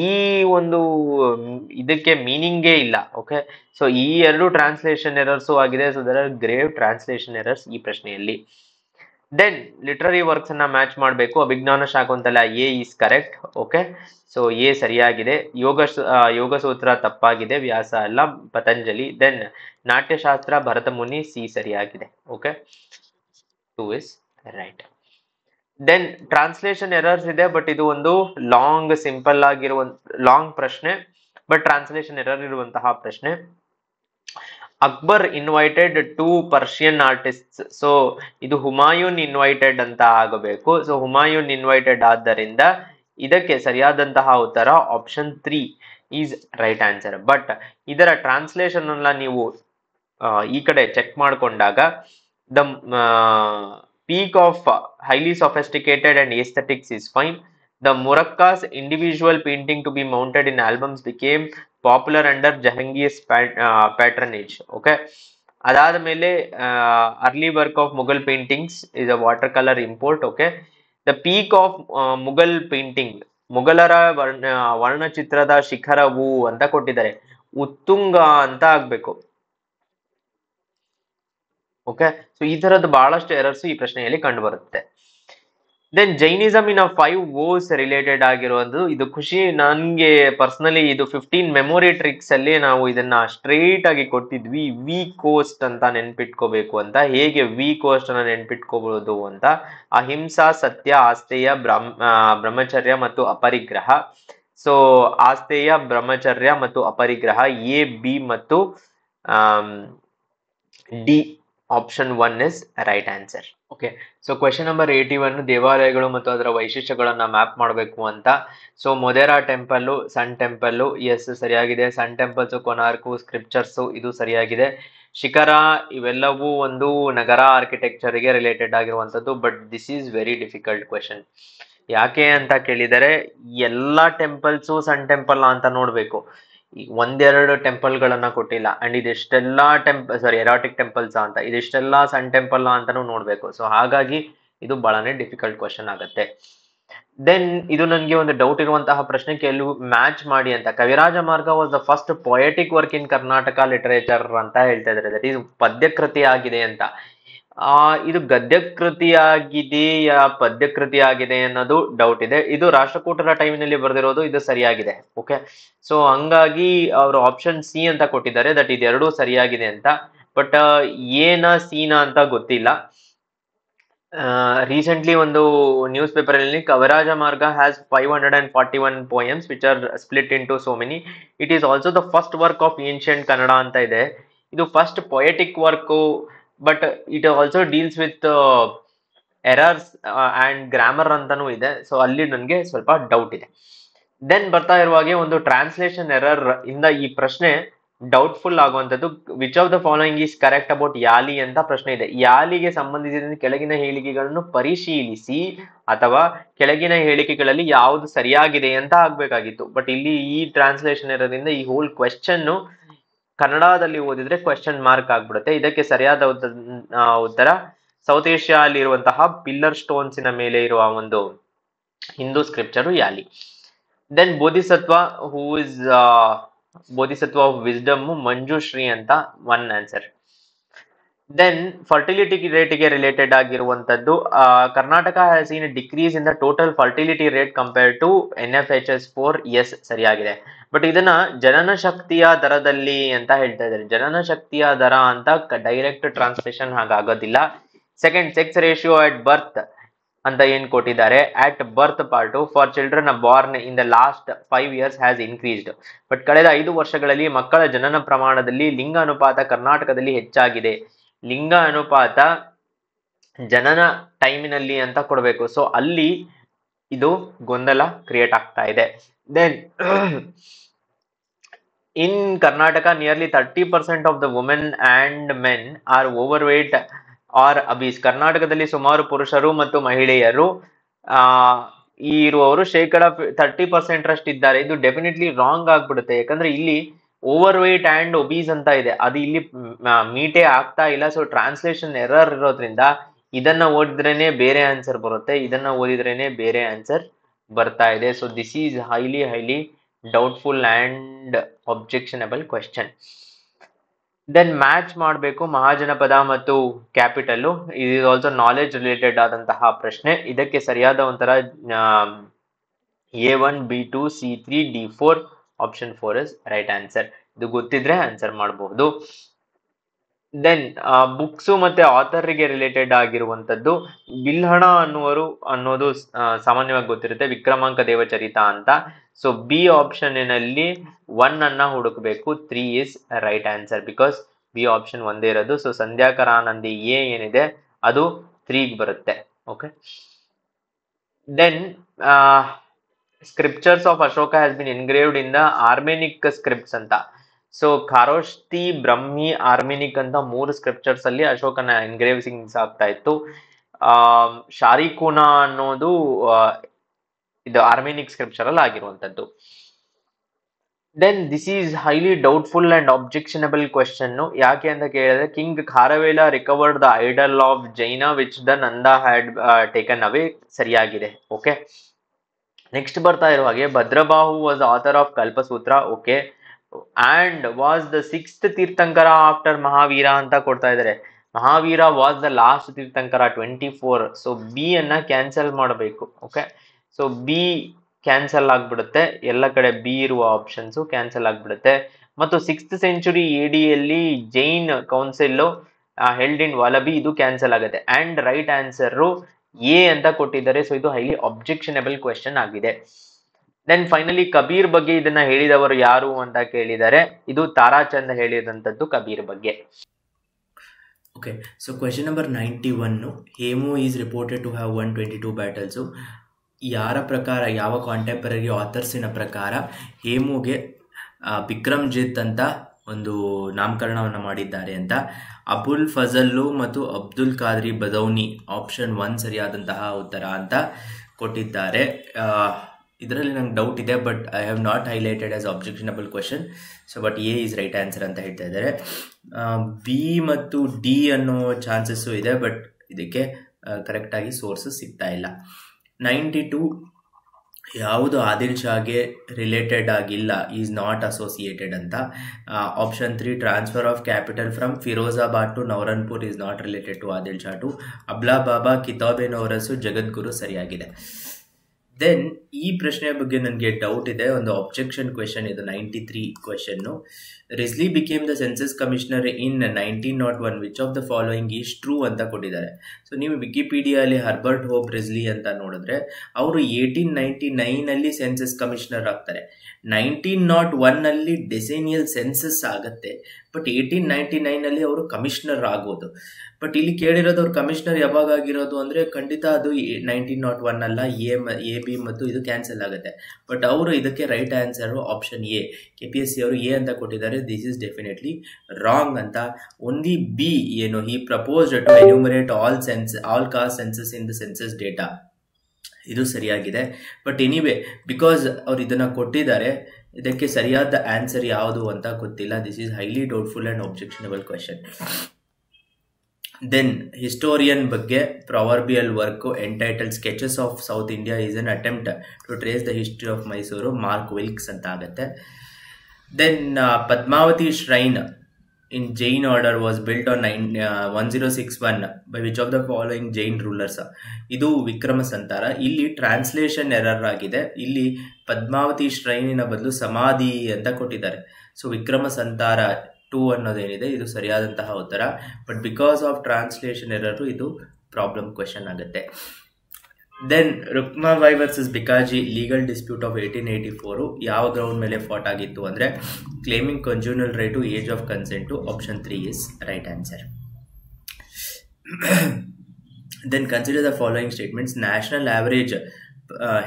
ಈ ಒಂದು ಇದಕ್ಕೆ ಮೀನಿಂಗೇ ಇಲ್ಲ. ಓಕೆ, ಸೊ ಈ ಎರಡು ಟ್ರಾನ್ಸ್ಲೇಷನ್ ಎರರ್ಸು ಆಗಿದೆ. So there are grave translation errors ಈ ಪ್ರಶ್ನೆಯಲ್ಲಿ. ದೆನ್ ಲಿಟರರಿ ವರ್ಕ್ಸ್ ಅನ್ನ ಮ್ಯಾಚ್ ಮಾಡಬೇಕು. Abhijnana Shakuntala A is correct. Okay, so A ಸರಿಯಾಗಿದೆ. ಯೋಗಸೂತ್ರ ತಪ್ಪಾಗಿದೆ, ವ್ಯಾಸ ಅಲ್ಲ, ಪತಂಜಲಿ. ದೆನ್ ನಾಟ್ಯಶಾಸ್ತ್ರ ಭರತ ಮುನಿ, ಸಿ ಸರಿಯಾಗಿದೆ. Okay, 2 is right. Then translation errors ಇದೆ, ಬಟ್ ಇದು ಒಂದು ಲಾಂಗ್ ಸಿಂಪಲ್ ಆಗಿರುವ ಲಾಂಗ್ ಪ್ರಶ್ನೆ, ಬಟ್ ಟ್ರಾನ್ಸ್ಲೇಷನ್ ಎರರ್ ಇರುವಂತಹ ಪ್ರಶ್ನೆ. Akbar invited 2 Persian artists. So ಇದು ಹುಮಾಯೂನ್ ಇನ್ವೈಟೆಡ್ ಅಂತ ಆಗಬೇಕು. ಸೊ ಹುಮಾಯೂನ್ ಇನ್ವೈಟೆಡ್ ಆದ್ದರಿಂದ ಇದಕ್ಕೆ ಸರಿಯಾದಂತಹ ಉತ್ತರ option 3 is right answer. But ಇದರ ಟ್ರಾನ್ಸ್ಲೇಷನ್ ಅನ್ನ ನೀವು ಈ ಕಡೆ ಚೆಕ್ ಮಾಡಿಕೊಂಡಾಗ, the peak of highly sophisticated and aesthetics is fine. The Murakka's individual painting to be mounted in albums became popular under Jahangir's patronage. Okay, adada mele early work of Mughal paintings is a watercolor import. Okay, the peak of Mughal painting, ಮುಘಲರ ವರ್ಣಚಿತ್ರದ ಶಿಖರವು ಅಂತ ಕೊಟ್ಟಿದ್ದಾರೆ, ಉತ್ತುಂಗ ಅಂತ ಆಗ್ಬೇಕು. Okay, so ಈ ತರದ್ದು ಬಹಳಷ್ಟು ಎರರ್ಸ್ ಈ ಪ್ರಶ್ನೆಯಲ್ಲಿ ಕಂಡು ಬರುತ್ತೆ. ದೆನ್ ಜೈನಿಸಮ್ ಇನ್ 5 woes ರಿಲೇಟೆಡ್ ಆಗಿರುವುದು, ಇದು ಖುಷಿ ನನ್ಗೆ ಪರ್ಸನಲಿ ಇದು 15 ಮೆಮೊರಿ ಟ್ರಿಕ್ಸ್ ಅಲ್ಲಿ ನಾವು ಇದನ್ನ ಸ್ಟ್ರೇಟ್ ಆಗಿ ಕೊಟ್ಟಿದ್ವಿ. ವಿ ಕೋಸ್ಟ್ ಅಂತ ನೆನ್ಪಿಟ್ಕೋಬೇಕು ಅಂತ. ಹೇಗೆ ವಿ ಕೋಸ್ಟ್ ಅನ್ನ ನೆನ್ಪಿಟ್ಕೋಬಹುದು ಅಂತ, ಅಹಿಂಸಾ, ಸತ್ಯ, ಆಸ್ತೇಯ, ಬ್ರಹ್ಮಚರ್ಯ ಮತ್ತು ಅಪರಿಗ್ರಹ. ಸೊ ಆಸ್ತೇಯ, ಬ್ರಹ್ಮಚರ್ಯ ಮತ್ತು ಅಪರಿಗ್ರಹ, ಎ, ಬಿ ಮತ್ತು D. Option 1 is right answer. Okay, so question number 81, ದೇವಾಲಯಗಳು ಮತ್ತು ಅದರ ವೈಶಿಷ್ಟ್ಯಗಳನ್ನ ಮ್ಯಾಪ್ ಮಾಡಬೇಕು ಅಂತ. So Modhera temple, sun temple, yes ಸರಿಯಾಗಿದೆ. ಸನ್ ಟೆಂಪಲ್ಸ್, ಕೊನಾರ್ಕು, ಸ್ಕ್ರಿಪ್ಚರ್ಸ್ ಇದು ಸರಿಯಾಗಿದೆ. ಶಿಖರ ಇವೆಲ್ಲವೂ ಒಂದು ನಗರ ಆರ್ಕಿಟೆಕ್ಚರ್ ಗೆ ರಿಲೇಟೆಡ್ ಆಗಿರುವಂತದ್ದು. But this is very difficult question. ಯಾಕೆ ಅಂತ ಕೇಳಿದರೆ ಎಲ್ಲಾ ಟೆಂಪಲ್ಸು ಸನ್ ಟೆಂಪಲ್ ಅಂತ ನೋಡ್ಬೇಕು, ಒಂದೆರಡು ಟೆಂಪಲ್ ಗಳನ್ನ ಕೊಟ್ಟಿಲ್ಲ. ಅಂಡ್ ಇದಿಷ್ಟೆಲ್ಲಾ ಎರಾಟಿಕ್ ಟೆಂಪಲ್ಸ್ ಅಂತ, ಇದಿಷ್ಟೆಲ್ಲಾ ಸನ್ ಟೆಂಪಲ್ ಅಂತಾನು ನೋಡ್ಬೇಕು. ಸೊ ಹಾಗಾಗಿ ಇದು ಬಹಳನೇ ಡಿಫಿಕಲ್ಟ್ ಕ್ವಶನ್ ಆಗುತ್ತೆ. ದೆನ್ ಇದು ನನಗೆ ಒಂದು ಡೌಟ್ ಇರುವಂತಹ ಪ್ರಶ್ನೆ, ಕೆಲವು ಮ್ಯಾಚ್ ಮಾಡಿ ಅಂತ. ಕವಿರಾಜ ಮಾರ್ಗ was the first poetic work in Karnataka literature ಅಂತ ಹೇಳ್ತಾ ಇದ್ದಾರೆ. ದಟ್ ಈಸ್ ಪದ್ಯಕೃತಿ ಆಗಿದೆ ಅಂತ. ಇದು ಗದ್ಯಕೃತಿ ಆಗಿದೆ ಯಾ ಪದ್ಯಕೃತಿ ಆಗಿದೆ ಅನ್ನೋದು ಡೌಟ್ ಇದೆ. ಇದು ರಾಷ್ಟ್ರಕೂಟರ ಟೈಮಿನಲ್ಲಿ ಬರೆದಿರೋದು, ಇದು ಸರಿಯಾಗಿದೆ. ಓಕೆ, ಸೊ ಹಂಗಾಗಿ ಅವರು ಆಪ್ಷನ್ ಸಿ ಅಂತ ಕೊಟ್ಟಿದ್ದಾರೆ, ದಟ್ ಇದೆರಡೂ ಸರಿಯಾಗಿದೆ ಅಂತ. ಬಟ್ ಏನ ಸೀನ ಅಂತ ಗೊತ್ತಿಲ್ಲ. ರೀಸೆಂಟ್ಲಿ ಒಂದು ನ್ಯೂಸ್ ಪೇಪರ್ ಅಲ್ಲಿ ಕವಿರಾಜ ಮಾರ್ಗ has 541 poems which are split into so many. It is also the first work of ancient Kannada ಅಂತ ಇದೆ. ಇದು first poetic work, but it also deals with errors and grammar ಅಂತಾನೂ ಇದೆ. ಸೊ ಅಲ್ಲಿ ನನಗೆ ಸ್ವಲ್ಪ ಡೌಟ್ ಇದೆ. ದೆನ್ ಬರ್ತಾ ಇರುವಾಗೆ ಒಂದು ಟ್ರಾನ್ಸ್ಲೇಷನ್ ಎರರ್ ಇಂದ ಈ ಪ್ರಶ್ನೆ ಡೌಟ್ಫುಲ್ ಆಗುವಂತದ್ದು. Which of the following is correct about Yali ಅಂತ ಪ್ರಶ್ನೆ ಇದೆ. ಯಾಲಿಗೆ ಸಂಬಂಧಿಸಿದ ಕೆಳಗಿನ ಹೇಳಿಕೆಗಳನ್ನು ಪರಿಶೀಲಿಸಿ ಅಥವಾ ಕೆಳಗಿನ ಹೇಳಿಕೆಗಳಲ್ಲಿ ಯಾವುದು ಸರಿಯಾಗಿದೆ ಅಂತ ಆಗ್ಬೇಕಾಗಿತ್ತು. ಬಟ್ ಇಲ್ಲಿ ಈ ಟ್ರಾನ್ಸ್ಲೇಷನ್ ಇರೋದ್ರಿಂದ ಈ ಹೋಲ್ ಕ್ವೆಶ್ಚನ್ ಕನ್ನಡದಲ್ಲಿ ಓದಿದ್ರೆ ಕ್ವೆಶ್ಚನ್ ಮಾರ್ಕ್ ಆಗ್ಬಿಡುತ್ತೆ. ಇದಕ್ಕೆ ಸರಿಯಾದ ಉತ್ತರ ಸೌತ್ ಏಷ್ಯಾ ಅಲ್ಲಿ ಇರುವಂತಹ ಪಿಲ್ಲರ್ ಸ್ಟೋನ್ಸಿನ ಮೇಲೆ ಇರುವ ಒಂದು Hindu scripture yali. Then Bodhisattva, who is Bodhisattva of wisdom, Manjushri ಅಂತ 1 ಆನ್ಸರ್. ದೆನ್ ಫರ್ಟಿಲಿಟಿ ರೇಟ್ಗೆ ರಿಲೇಟೆಡ್ ಆಗಿರುವಂತದ್ದು, Karnataka has seen decrease in the total fertility rate compare to NFHS 4. Yes ಸರಿಯಾಗಿದೆ. ಬಟ್ ಇದನ್ನ ಜನನ ಶಕ್ತಿಯ ದರದಲ್ಲಿ ಅಂತ ಹೇಳ್ತಾ ಇದ್ದಾರೆ. ಜನನ ಶಕ್ತಿಯ ದರ ಅಂತ ಡೈರೆಕ್ಟ್ ಟ್ರಾನ್ಸ್ಲೇಷನ್ ಹಾಗಾಗೋದಿಲ್ಲ. Second, sex ratio at birth ಅಂತ ಏನ್ ಕೊಟ್ಟಿದ್ದಾರೆ, at birth part for children born in the last 5 years has increased. But ಕಳೆದ 5 ವರ್ಷಗಳಲ್ಲಿ ಮಕ್ಕಳ ಜನನ ಪ್ರಮಾಣದಲ್ಲಿ ಲಿಂಗ ಅನುಪಾತ ಕರ್ನಾಟಕದಲ್ಲಿ ಹೆಚ್ಚಾಗಿದೆ. ಲಿಂಗ ಅನುಪಾತ ಜನನ ಟೈಮಿನಲ್ಲಿ ಅಂತ ಕೊಡಬೇಕು. ಸೊ ಅಲ್ಲಿ ಇದು ಗೊಂದಲ ಕ್ರಿಯೇಟ್ ಆಗ್ತಾ ಇದೆ. Then in Karnataka nearly 30% of the women and men are overweight or obese. ಕರ್ನಾಟಕದಲ್ಲಿ ಸುಮಾರು ಪುರುಷರು ಮತ್ತು ಮಹಿಳೆಯರು ಇರುವವರು 30% ರಷ್ಟು ಇದ್ದಾರೆ. ಇದು ಡೆಫಿನೆಟ್ಲಿ ರಾಂಗ್ ಆಗ್ಬಿಡುತ್ತೆ. ಯಾಕಂದ್ರೆ ಇಲ್ಲಿ ಓವರ್ ವೇಟ್ ಅಂಡ್ ಒಬೀಸ್ ಅಂತ ಇದೆ, ಅದು ಇಲ್ಲಿ ಮೀಟೇ ಆಗ್ತಾ ಇಲ್ಲ. ಸೊ ಟ್ರಾನ್ಸ್ಲೇಷನ್ ಎರರ್ ಇರೋದ್ರಿಂದ ಇದನ್ನ ಓದಿದ್ರೇನೆ ಬೇರೆ ಆನ್ಸರ್ ಬರುತ್ತೆ, ಇದನ್ನ ಓದಿದ್ರೇನೆ ಬೇರೆ ಆನ್ಸರ್ ಬರ್ತಾ ಇದೆ. So this is highly doubtful and objectionable question. Then match ಮಾಡಬೇಕು ಮಹಾಜನಪದ ಮತ್ತು ಕ್ಯಾಪಿಟಲ್. ಇದು ಆಲ್ಸೋ ನಾಲೆಜ್ ರಿಲೇಟೆಡ್ ಆದಂತಹ ಪ್ರಶ್ನೆ. ಇದಕ್ಕೆ ಸರಿಯಾದ ಒಂಥರ A1, B2, C3, D4. Option 4 is right answer. ಇದು ಗೊತ್ತಿದ್ರೆ ಆನ್ಸರ್ ಮಾಡಬಹುದು. ದೆನ್ ಬುಕ್ಸ್ ಮತ್ತೆ ಆಥರ್ಗೆ ರಿಲೇಟೆಡ್ ಆಗಿರುವಂತದ್ದು, ಬಿಲ್ಹಣ ಅನ್ನೋದು ಸಾಮಾನ್ಯವಾಗಿ ಗೊತ್ತಿರುತ್ತೆ, ವಿಕ್ರಮಾಂಕ ದೇವಚರಿತ ಅಂತ. ಸೊ ಬಿ ಆಪ್ಷನ್ ನಲ್ಲಿ 1 ಅನ್ನ ಹುಡುಕಬೇಕು. 3 is right answer because B option ಒಂದೇ ಇರೋದು. ಸೊ ಸಂಧ್ಯಾಕರಾನಂದಿ ಎ ಏನಿದೆ ಅದು 3 ಬರುತ್ತೆ. Okay, then scriptures of Ashoka has been engraved in the Aramaic scripts ಅಂತ. ಸೊ ಖಾರೋಷ್ಠಿ, ಬ್ರಹ್ಮಿ, ಆರ್ಮೆನಿಕ್ ಅಂತ 3 ಸ್ಕ್ರಿಪ್ಚರ್ಸ್ ಅಲ್ಲಿ ಅಶೋಕನ ಎನ್ಗ್ರೇವಿಂಗ್ಸ್ ಆಗ್ತಾ ಇತ್ತು. ಶಾರಿಕೂನ ಅನ್ನೋದು ಇದು ಆರ್ಮೆನಿಕ್ ಸ್ಕ್ರಿಪ್ಚರ್ ಅಲ್ಲಿ ಆಗಿರುವಂತದ್ದು. Then this is highly doubtful and objectionable question. ಯಾಕೆ ಅಂತ ಕೇಳಿದ್ರೆ king Kharavela recovered the idol of Jaina which the Nanda had taken away. ಸರಿಯಾಗಿದೆ. ಓಕೆ, ನೆಕ್ಸ್ಟ್ ಬರ್ತಾ ಇರುವ ಹಾಗೆ Bhadrabahu was author of Kalpasutra. Okay, and was the 6th Tirthankara after Mahavira ಅಂತ ಕೊಡ್ತಾ ಇದ್ದಾರೆ. Mahavira was the last Tirthankara 24. So B ಅನ್ನ ಕ್ಯಾನ್ಸಲ್ ಮಾಡಬೇಕು. ಓಕೆ, ಸೊ ಬಿ ಕ್ಯಾನ್ಸಲ್ ಆಗ್ಬಿಡುತ್ತೆ. ಎಲ್ಲ ಕಡೆ ಬಿ ಇರುವ ಆಪ್ಷನ್ಸ್ ಕ್ಯಾನ್ಸಲ್ ಆಗ್ಬಿಡುತ್ತೆ. ಮತ್ತು 6th century AD ಯಲ್ಲಿ ಜೈನ್ ಕೌನ್ಸಿಲ್ ಹೆಲ್ಡ್ ಇನ್ ವಾಲಬಿ, ಇದು ಕ್ಯಾನ್ಸಲ್ ಆಗುತ್ತೆ. ಅಂಡ್ ರೈಟ್ ಆನ್ಸರ್ ಎ ಅಂತ ಕೊಟ್ಟಿದ್ದಾರೆ. ಸೊ ಇದು ಹೈಲಿ ಅಬ್ಜೆಕ್ಷನಬಲ್ ಕ್ವೆಶನ್ ಆಗಿದೆ. ದೆನ್ ಫೈನಲಿ ಕಬೀರ್ ಬಗ್ಗೆ ಇದನ್ನ ಹೇಳಿದವರು ಯಾರು ಅಂತ ಕೇಳಿದ್ದಾರೆ. ಇದು ತಾರಾಚಂದ್ ಹೇಳಿದಂಥದ್ದು ಕಬೀರ್ ಬಗ್ಗೆ. Okay, so question number 91, Hemu is reported to have 122 battles. ಯಾರ ಪ್ರಕಾರ, ಯಾವ ಕಾಂಟೆಂಪರರಿ ಆಥರ್ಸಿನ ಪ್ರಕಾರ ಹೇಮುಗೆ ಬಿಕ್ರಮ್ಜಿತ್ ಅಂತ ಒಂದು ನಾಮಕರಣವನ್ನು ಮಾಡಿದ್ದಾರೆ ಅಂತ. ಅಬುಲ್ ಫಜಲ್ಲು ಮತ್ತು ಅಬ್ದುಲ್ ಖಾದ್ರಿ ಬದೌನಿ ಆಪ್ಷನ್ 1 ಸರಿಯಾದಂತಹ ಉತ್ತರ ಅಂತ ಕೊಟ್ಟಿದ್ದಾರೆ. ಇದರಲ್ಲಿ ನಂಗೆ ಡೌಟ್ ಇದೆ, but I have not highlighted as objectionable question. So but A is right answer ಅಂತ ಹೇಳ್ತಾ ಇದ್ದಾರೆ. ಬಿ ಮತ್ತು ಡಿ ಅನ್ನೋ ಚಾನ್ಸಸ್ಸು ಇದೆ, ಬಟ್ ಇದಕ್ಕೆ ಕರೆಕ್ಟಾಗಿ ಸೋರ್ಸಸ್ ಸಿಗ್ತಾ ಇಲ್ಲ. 92 ಯಾವುದು ಆದಿಲ್ ಶಾಗೆ ರಿಲೇಟೆಡ್ ಆಗಿಲ್ಲ, ಈಸ್ ನಾಟ್ ಅಸೋಸಿಯೇಟೆಡ್ ಅಂತ. Option 3 transfer of capital from Firozabad to Nauraspur is not related to Adil Shah too. Abla Baba Kitabe Navras Jagadguru ಸರಿಯಾಗಿದೆ. ದೆನ್ ಈ ಪ್ರಶ್ನೆಯ ಬಗ್ಗೆ ನನಗೆ ಡೌಟ್ ಇದೆ, ಒಂದು ಅಬ್ಜೆಕ್ಷನ್ ಕ್ವೆಶನ್ ಇದು. 93 question. Risley became the census commissioner in 1901, which of the following is true ಅಂತ ಕೊಟ್ಟಿದ್ದಾರೆ. ಸೊ ನೀವು ವಿಕಿಪೀಡಿಯಾಲಿ ಹರ್ಬರ್ಟ್ ಹೋಪ್ ರಿಸ್ಲಿ ಅಂತ ನೋಡಿದ್ರೆ ಅವರು 1899 ಸೆನ್ಸಸ್ ಕಮಿಷನರ್ ಆಗ್ತಾರೆ. 1901 ಡೆಸೇನಿಯಲ್ ಸೆನ್ಸಸ್ ಆಗುತ್ತೆ, ಬಟ್ 1899 ಅವರು ಕಮಿಷನರ್ ಆಗೋದು. ಬಟ್ ಇಲ್ಲಿ ಕೇಳಿರೋದು ಅವ್ರು ಕಮಿಷನರ್ ಯಾವಾಗ ಆಗಿರೋದು ಅಂದರೆ ಖಂಡಿತ ಅದು 1901 ಅಲ್ಲ, ಎ ಬಿ ಮತ್ತು ಇದು ಕ್ಯಾನ್ಸಲ್ ಆಗುತ್ತೆ. ಬಟ್ ಅವರು ಇದಕ್ಕೆ right answer option A. KPSC ಅವರು ಎ ಅಂತ ಕೊಟ್ಟಿದ್ದಾರೆ. ದಿಸ್ ಇಸ್ ಡೆಫಿನೆಟ್ಲಿ ರಾಂಗ್ ಅಂತ. ಓನ್ಲಿ ಬಿ ಏನು, he proposed to enumerate all caste census in the census data, ಇದು ಸರಿಯಾಗಿದೆ. ಬಟ್ ಎನಿವೇ, ಬಿಕಾಸ್ ಅವ್ರು ಇದನ್ನು ಕೊಟ್ಟಿದ್ದಾರೆ, ಇದಕ್ಕೆ ಸರಿಯಾದ ಆನ್ಸರ್ ಯಾವುದು ಅಂತ ಗೊತ್ತಿಲ್ಲ. This is highly doubtful and objectionable question. Then historian ಬಗ್ಗೆ proverbial work entitled sketches of south India is an attempt to trace the history of Mysore, Mark Wilks ಅಂತ ಆಗುತ್ತೆ. Then Padmavati shrine in Jain order was built on 1061 by which of the following Jain rulers. ಇದು ವಿಕ್ರಮ ಸಂತಾರ. ಇಲ್ಲಿ translation error ಆಗಿದೆ. ಇಲ್ಲಿ ಪದ್ಮಾವತಿ ಶ್ರೈನಿನ ಬದಲು ಸಮಾಧಿ ಅಂತ ಕೊಟ್ಟಿದ್ದಾರೆ. ಸೊ ವಿಕ್ರಮ ಸಂತಾರ 2 ಅನ್ನೋದೇನಿದೆ ಇದು ಸರಿಯಾದಂತಹ ಉತ್ತರ. But because of translation error ಇದು ಪ್ರಾಬ್ಲಮ್ ಕ್ವೆಶನ್ ಆಗುತ್ತೆ. Then Rukmabai versus Bhikaji legal dispute of 1884 ಯಾವ ಗ್ರೌಂಡ್ ಮೇಲೆ ಫಾಟ್ ಆಗಿತ್ತು ಅಂದರೆ claiming conjugal right to age of consent. Option 3 is right answer. Then consider the following statements. National average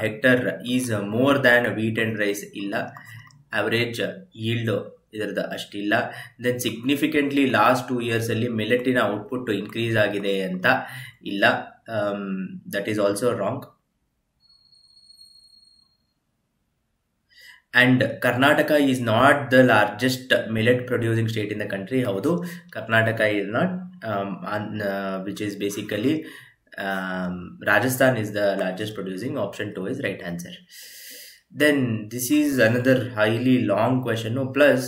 hectare is more than wheat and rice, ಇಲ್ಲ. Average yield ಇದರದ್ದು ಅಷ್ಟಿಲ್ಲ. Then significantly last 2 yearsಲ್ಲಿ ಮಿಲೆಟಿನ output increase ಆಗಿದೆ ಅಂತ, ಇಲ್ಲ. That is also wrong. And Karnataka is not the largest millet producing state in the country. ಹೌದು, Karnataka is not, which is basically Rajasthan is the largest producing. Option 2 is right answer. Then this is another highly long question. Plus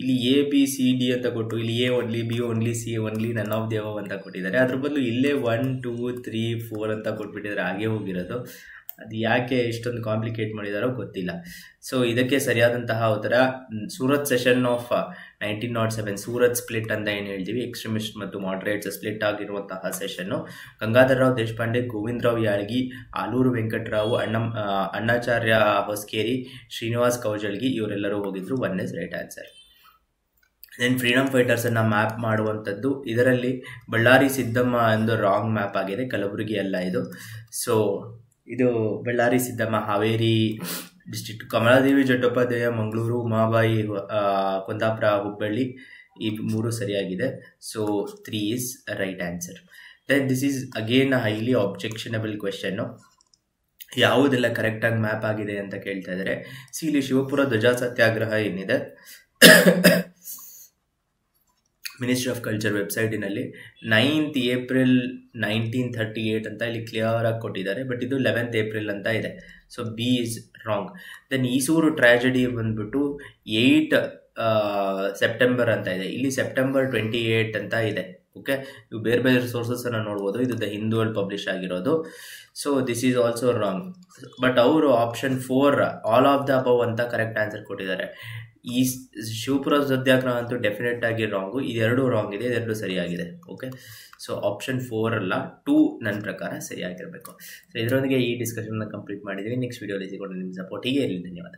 ಇಲ್ಲಿ A B C D ಅಂತ ಕೊಟ್ಟು ಇಲ್ಲಿ A only, B only, C only, none of the above ಅಂತ ಕೊಟ್ಟಿದ್ದಾರೆ. ಅದ್ರ ಬದಲು ಇಲ್ಲೇ 1 2 3 4 ಅಂತ ಕೊಟ್ಬಿಟ್ಟಿದ್ದಾರೆ, ಹಾಗೆ ಹೋಗಿರೋದು. ಅದು ಯಾಕೆ ಇಷ್ಟೊಂದು ಕಾಂಪ್ಲಿಕೇಟ್ ಮಾಡಿದಾರೋ ಗೊತ್ತಿಲ್ಲ. ಸೊ ಇದಕ್ಕೆ ಸರಿಯಾದಂತಹ ಉತ್ತರ Surat session of 1907, Surat split ಅಂತ ಏನು ಹೇಳ್ತೀವಿ, ಎಕ್ಸ್ಟ್ರೀಮಿಸ್ಟ್ ಮತ್ತು ಮಾಡರೇಟ್ಸ್ ಸ್ಪ್ಲಿಟ್ ಆಗಿರುವಂತಹ ಸೆಷನ್ನು. ಗಂಗಾಧರರಾವ್ ದೇಶಪಾಂಡೆ, ಗೋವಿಂದರಾವ್ ಯಾಳ್ಗಿ, ಆಲೂರು ವೆಂಕಟರಾವ್, ಅಣ್ಣಾಚಾರ್ಯ ಹೊಸ್ಕೇರಿ, ಶ್ರೀನಿವಾಸ್ ಕೌಜಲ್ಗಿ ಇವರೆಲ್ಲರೂ ಹೋಗಿದ್ರು. 1 is right answer. Then freedom ಫೈಟರ್ಸನ್ನು ಮ್ಯಾಪ್ ಮಾಡುವಂಥದ್ದು, ಇದರಲ್ಲಿ ಬಳ್ಳಾರಿ ಸಿದ್ದಮ್ಮ ಎಂದು ರಾಂಗ್ ಮ್ಯಾಪ್ ಆಗಿದೆ, ಕಲಬುರಗಿ ಅಲ್ಲ ಇದು. ಸೊ ಇದು ಬಳ್ಳಾರಿ ಸಿದ್ದಮ್ಮ ಹಾವೇರಿ ಡಿಸ್ಟ್ರಿಕ್ಟ್. ಕಮಲಾದೇವಿ ಚಟ್ಟೋಪಾಧ್ಯಾಯ ಮಂಗಳೂರು, ಉಮಾಬಾಯಿ ಕುಂದಾಪುರ, ಹುಬ್ಬಳ್ಳಿ, ಈ 3 ಸರಿಯಾಗಿದೆ. So 3 is right answer. Then this is again highly objectionable question. ಯಾವುದೆಲ್ಲ ಕರೆಕ್ಟಾಗಿ ಮ್ಯಾಪ್ ಆಗಿದೆ ಅಂತ ಕೇಳ್ತಾ ಇದ್ದಾರೆ. ಇಲ್ಲಿ ಶಿವಪುರ ಧ್ವಜ ಸತ್ಯಾಗ್ರಹ ಏನಿದೆ ಮಿನಿಸ್ಟ್ರಿ ಆಫ್ ಕಲ್ಚರ್ ವೆಬ್ಸೈಟಿನಲ್ಲಿ 9th April 1938 ಅಂತ ಇಲ್ಲಿ ಕ್ಲಿಯರ್ ಆಗಿ ಕೊಟ್ಟಿದ್ದಾರೆ, ಬಟ್ ಇದು 11th April ಅಂತ ಇದೆ. So B is wrong. Then Isuru tragedy ಬಂದ್ಬಿಟ್ಟು 8 September ಅಂತ ಇದೆ, ಇಲ್ಲಿ September 28 ಅಂತ ಇದೆ. ಓಕೆ, ಇವು ಬೇರೆ ಬೇರೆ ಸೋರ್ಸಸ್ ಅನ್ನ ನೋಡ್ಬೋದು. ಇದು ದ ಹಿಂದೂ ಅಲ್ಲಿ ಪಬ್ಲಿಷ್ ಆಗಿರೋದು. So this is also wrong. But ಅವರು option 4 all of the above ಅಂತ ಕರೆಕ್ಟ್ ಆನ್ಸರ್ ಕೊಟ್ಟಿದ್ದಾರೆ. ಈ ಶಿವಪುರ ಸತ್ಯಾಗ್ರಹ ಅಂತೂ ಡೆಫಿನೆಟ್ ಆಗಿ ರಾಂಗು. ಇದೆರಡು ರಾಂಗ್ ಇದೆ, ಇದೆರಡು ಸರಿಯಾಗಿದೆ. ಓಕೆ, ಸೊ ಆಪ್ಷನ್ 4 ಅಲ್ಲ 2 ನನ್ನ ಪ್ರಕಾರ ಸರಿಯಾಗಿರಬೇಕು. ಸೊ ಇದರೊಂದಿಗೆ ಈ ಡಿಸ್ಕಷನ್ ಕಂಪ್ಲೀಟ್ ಮಾಡಿದ್ದೀವಿ. ನೆಕ್ಸ್ಟ್ ವಿಡಿಯೋಲಿ ಸಿಗೋಣ. ನಿಮ್ಮ ಸಪೋರ್ಟ್ ಹೀಗೆ ಇರಲಿ. ಧನ್ಯವಾದ.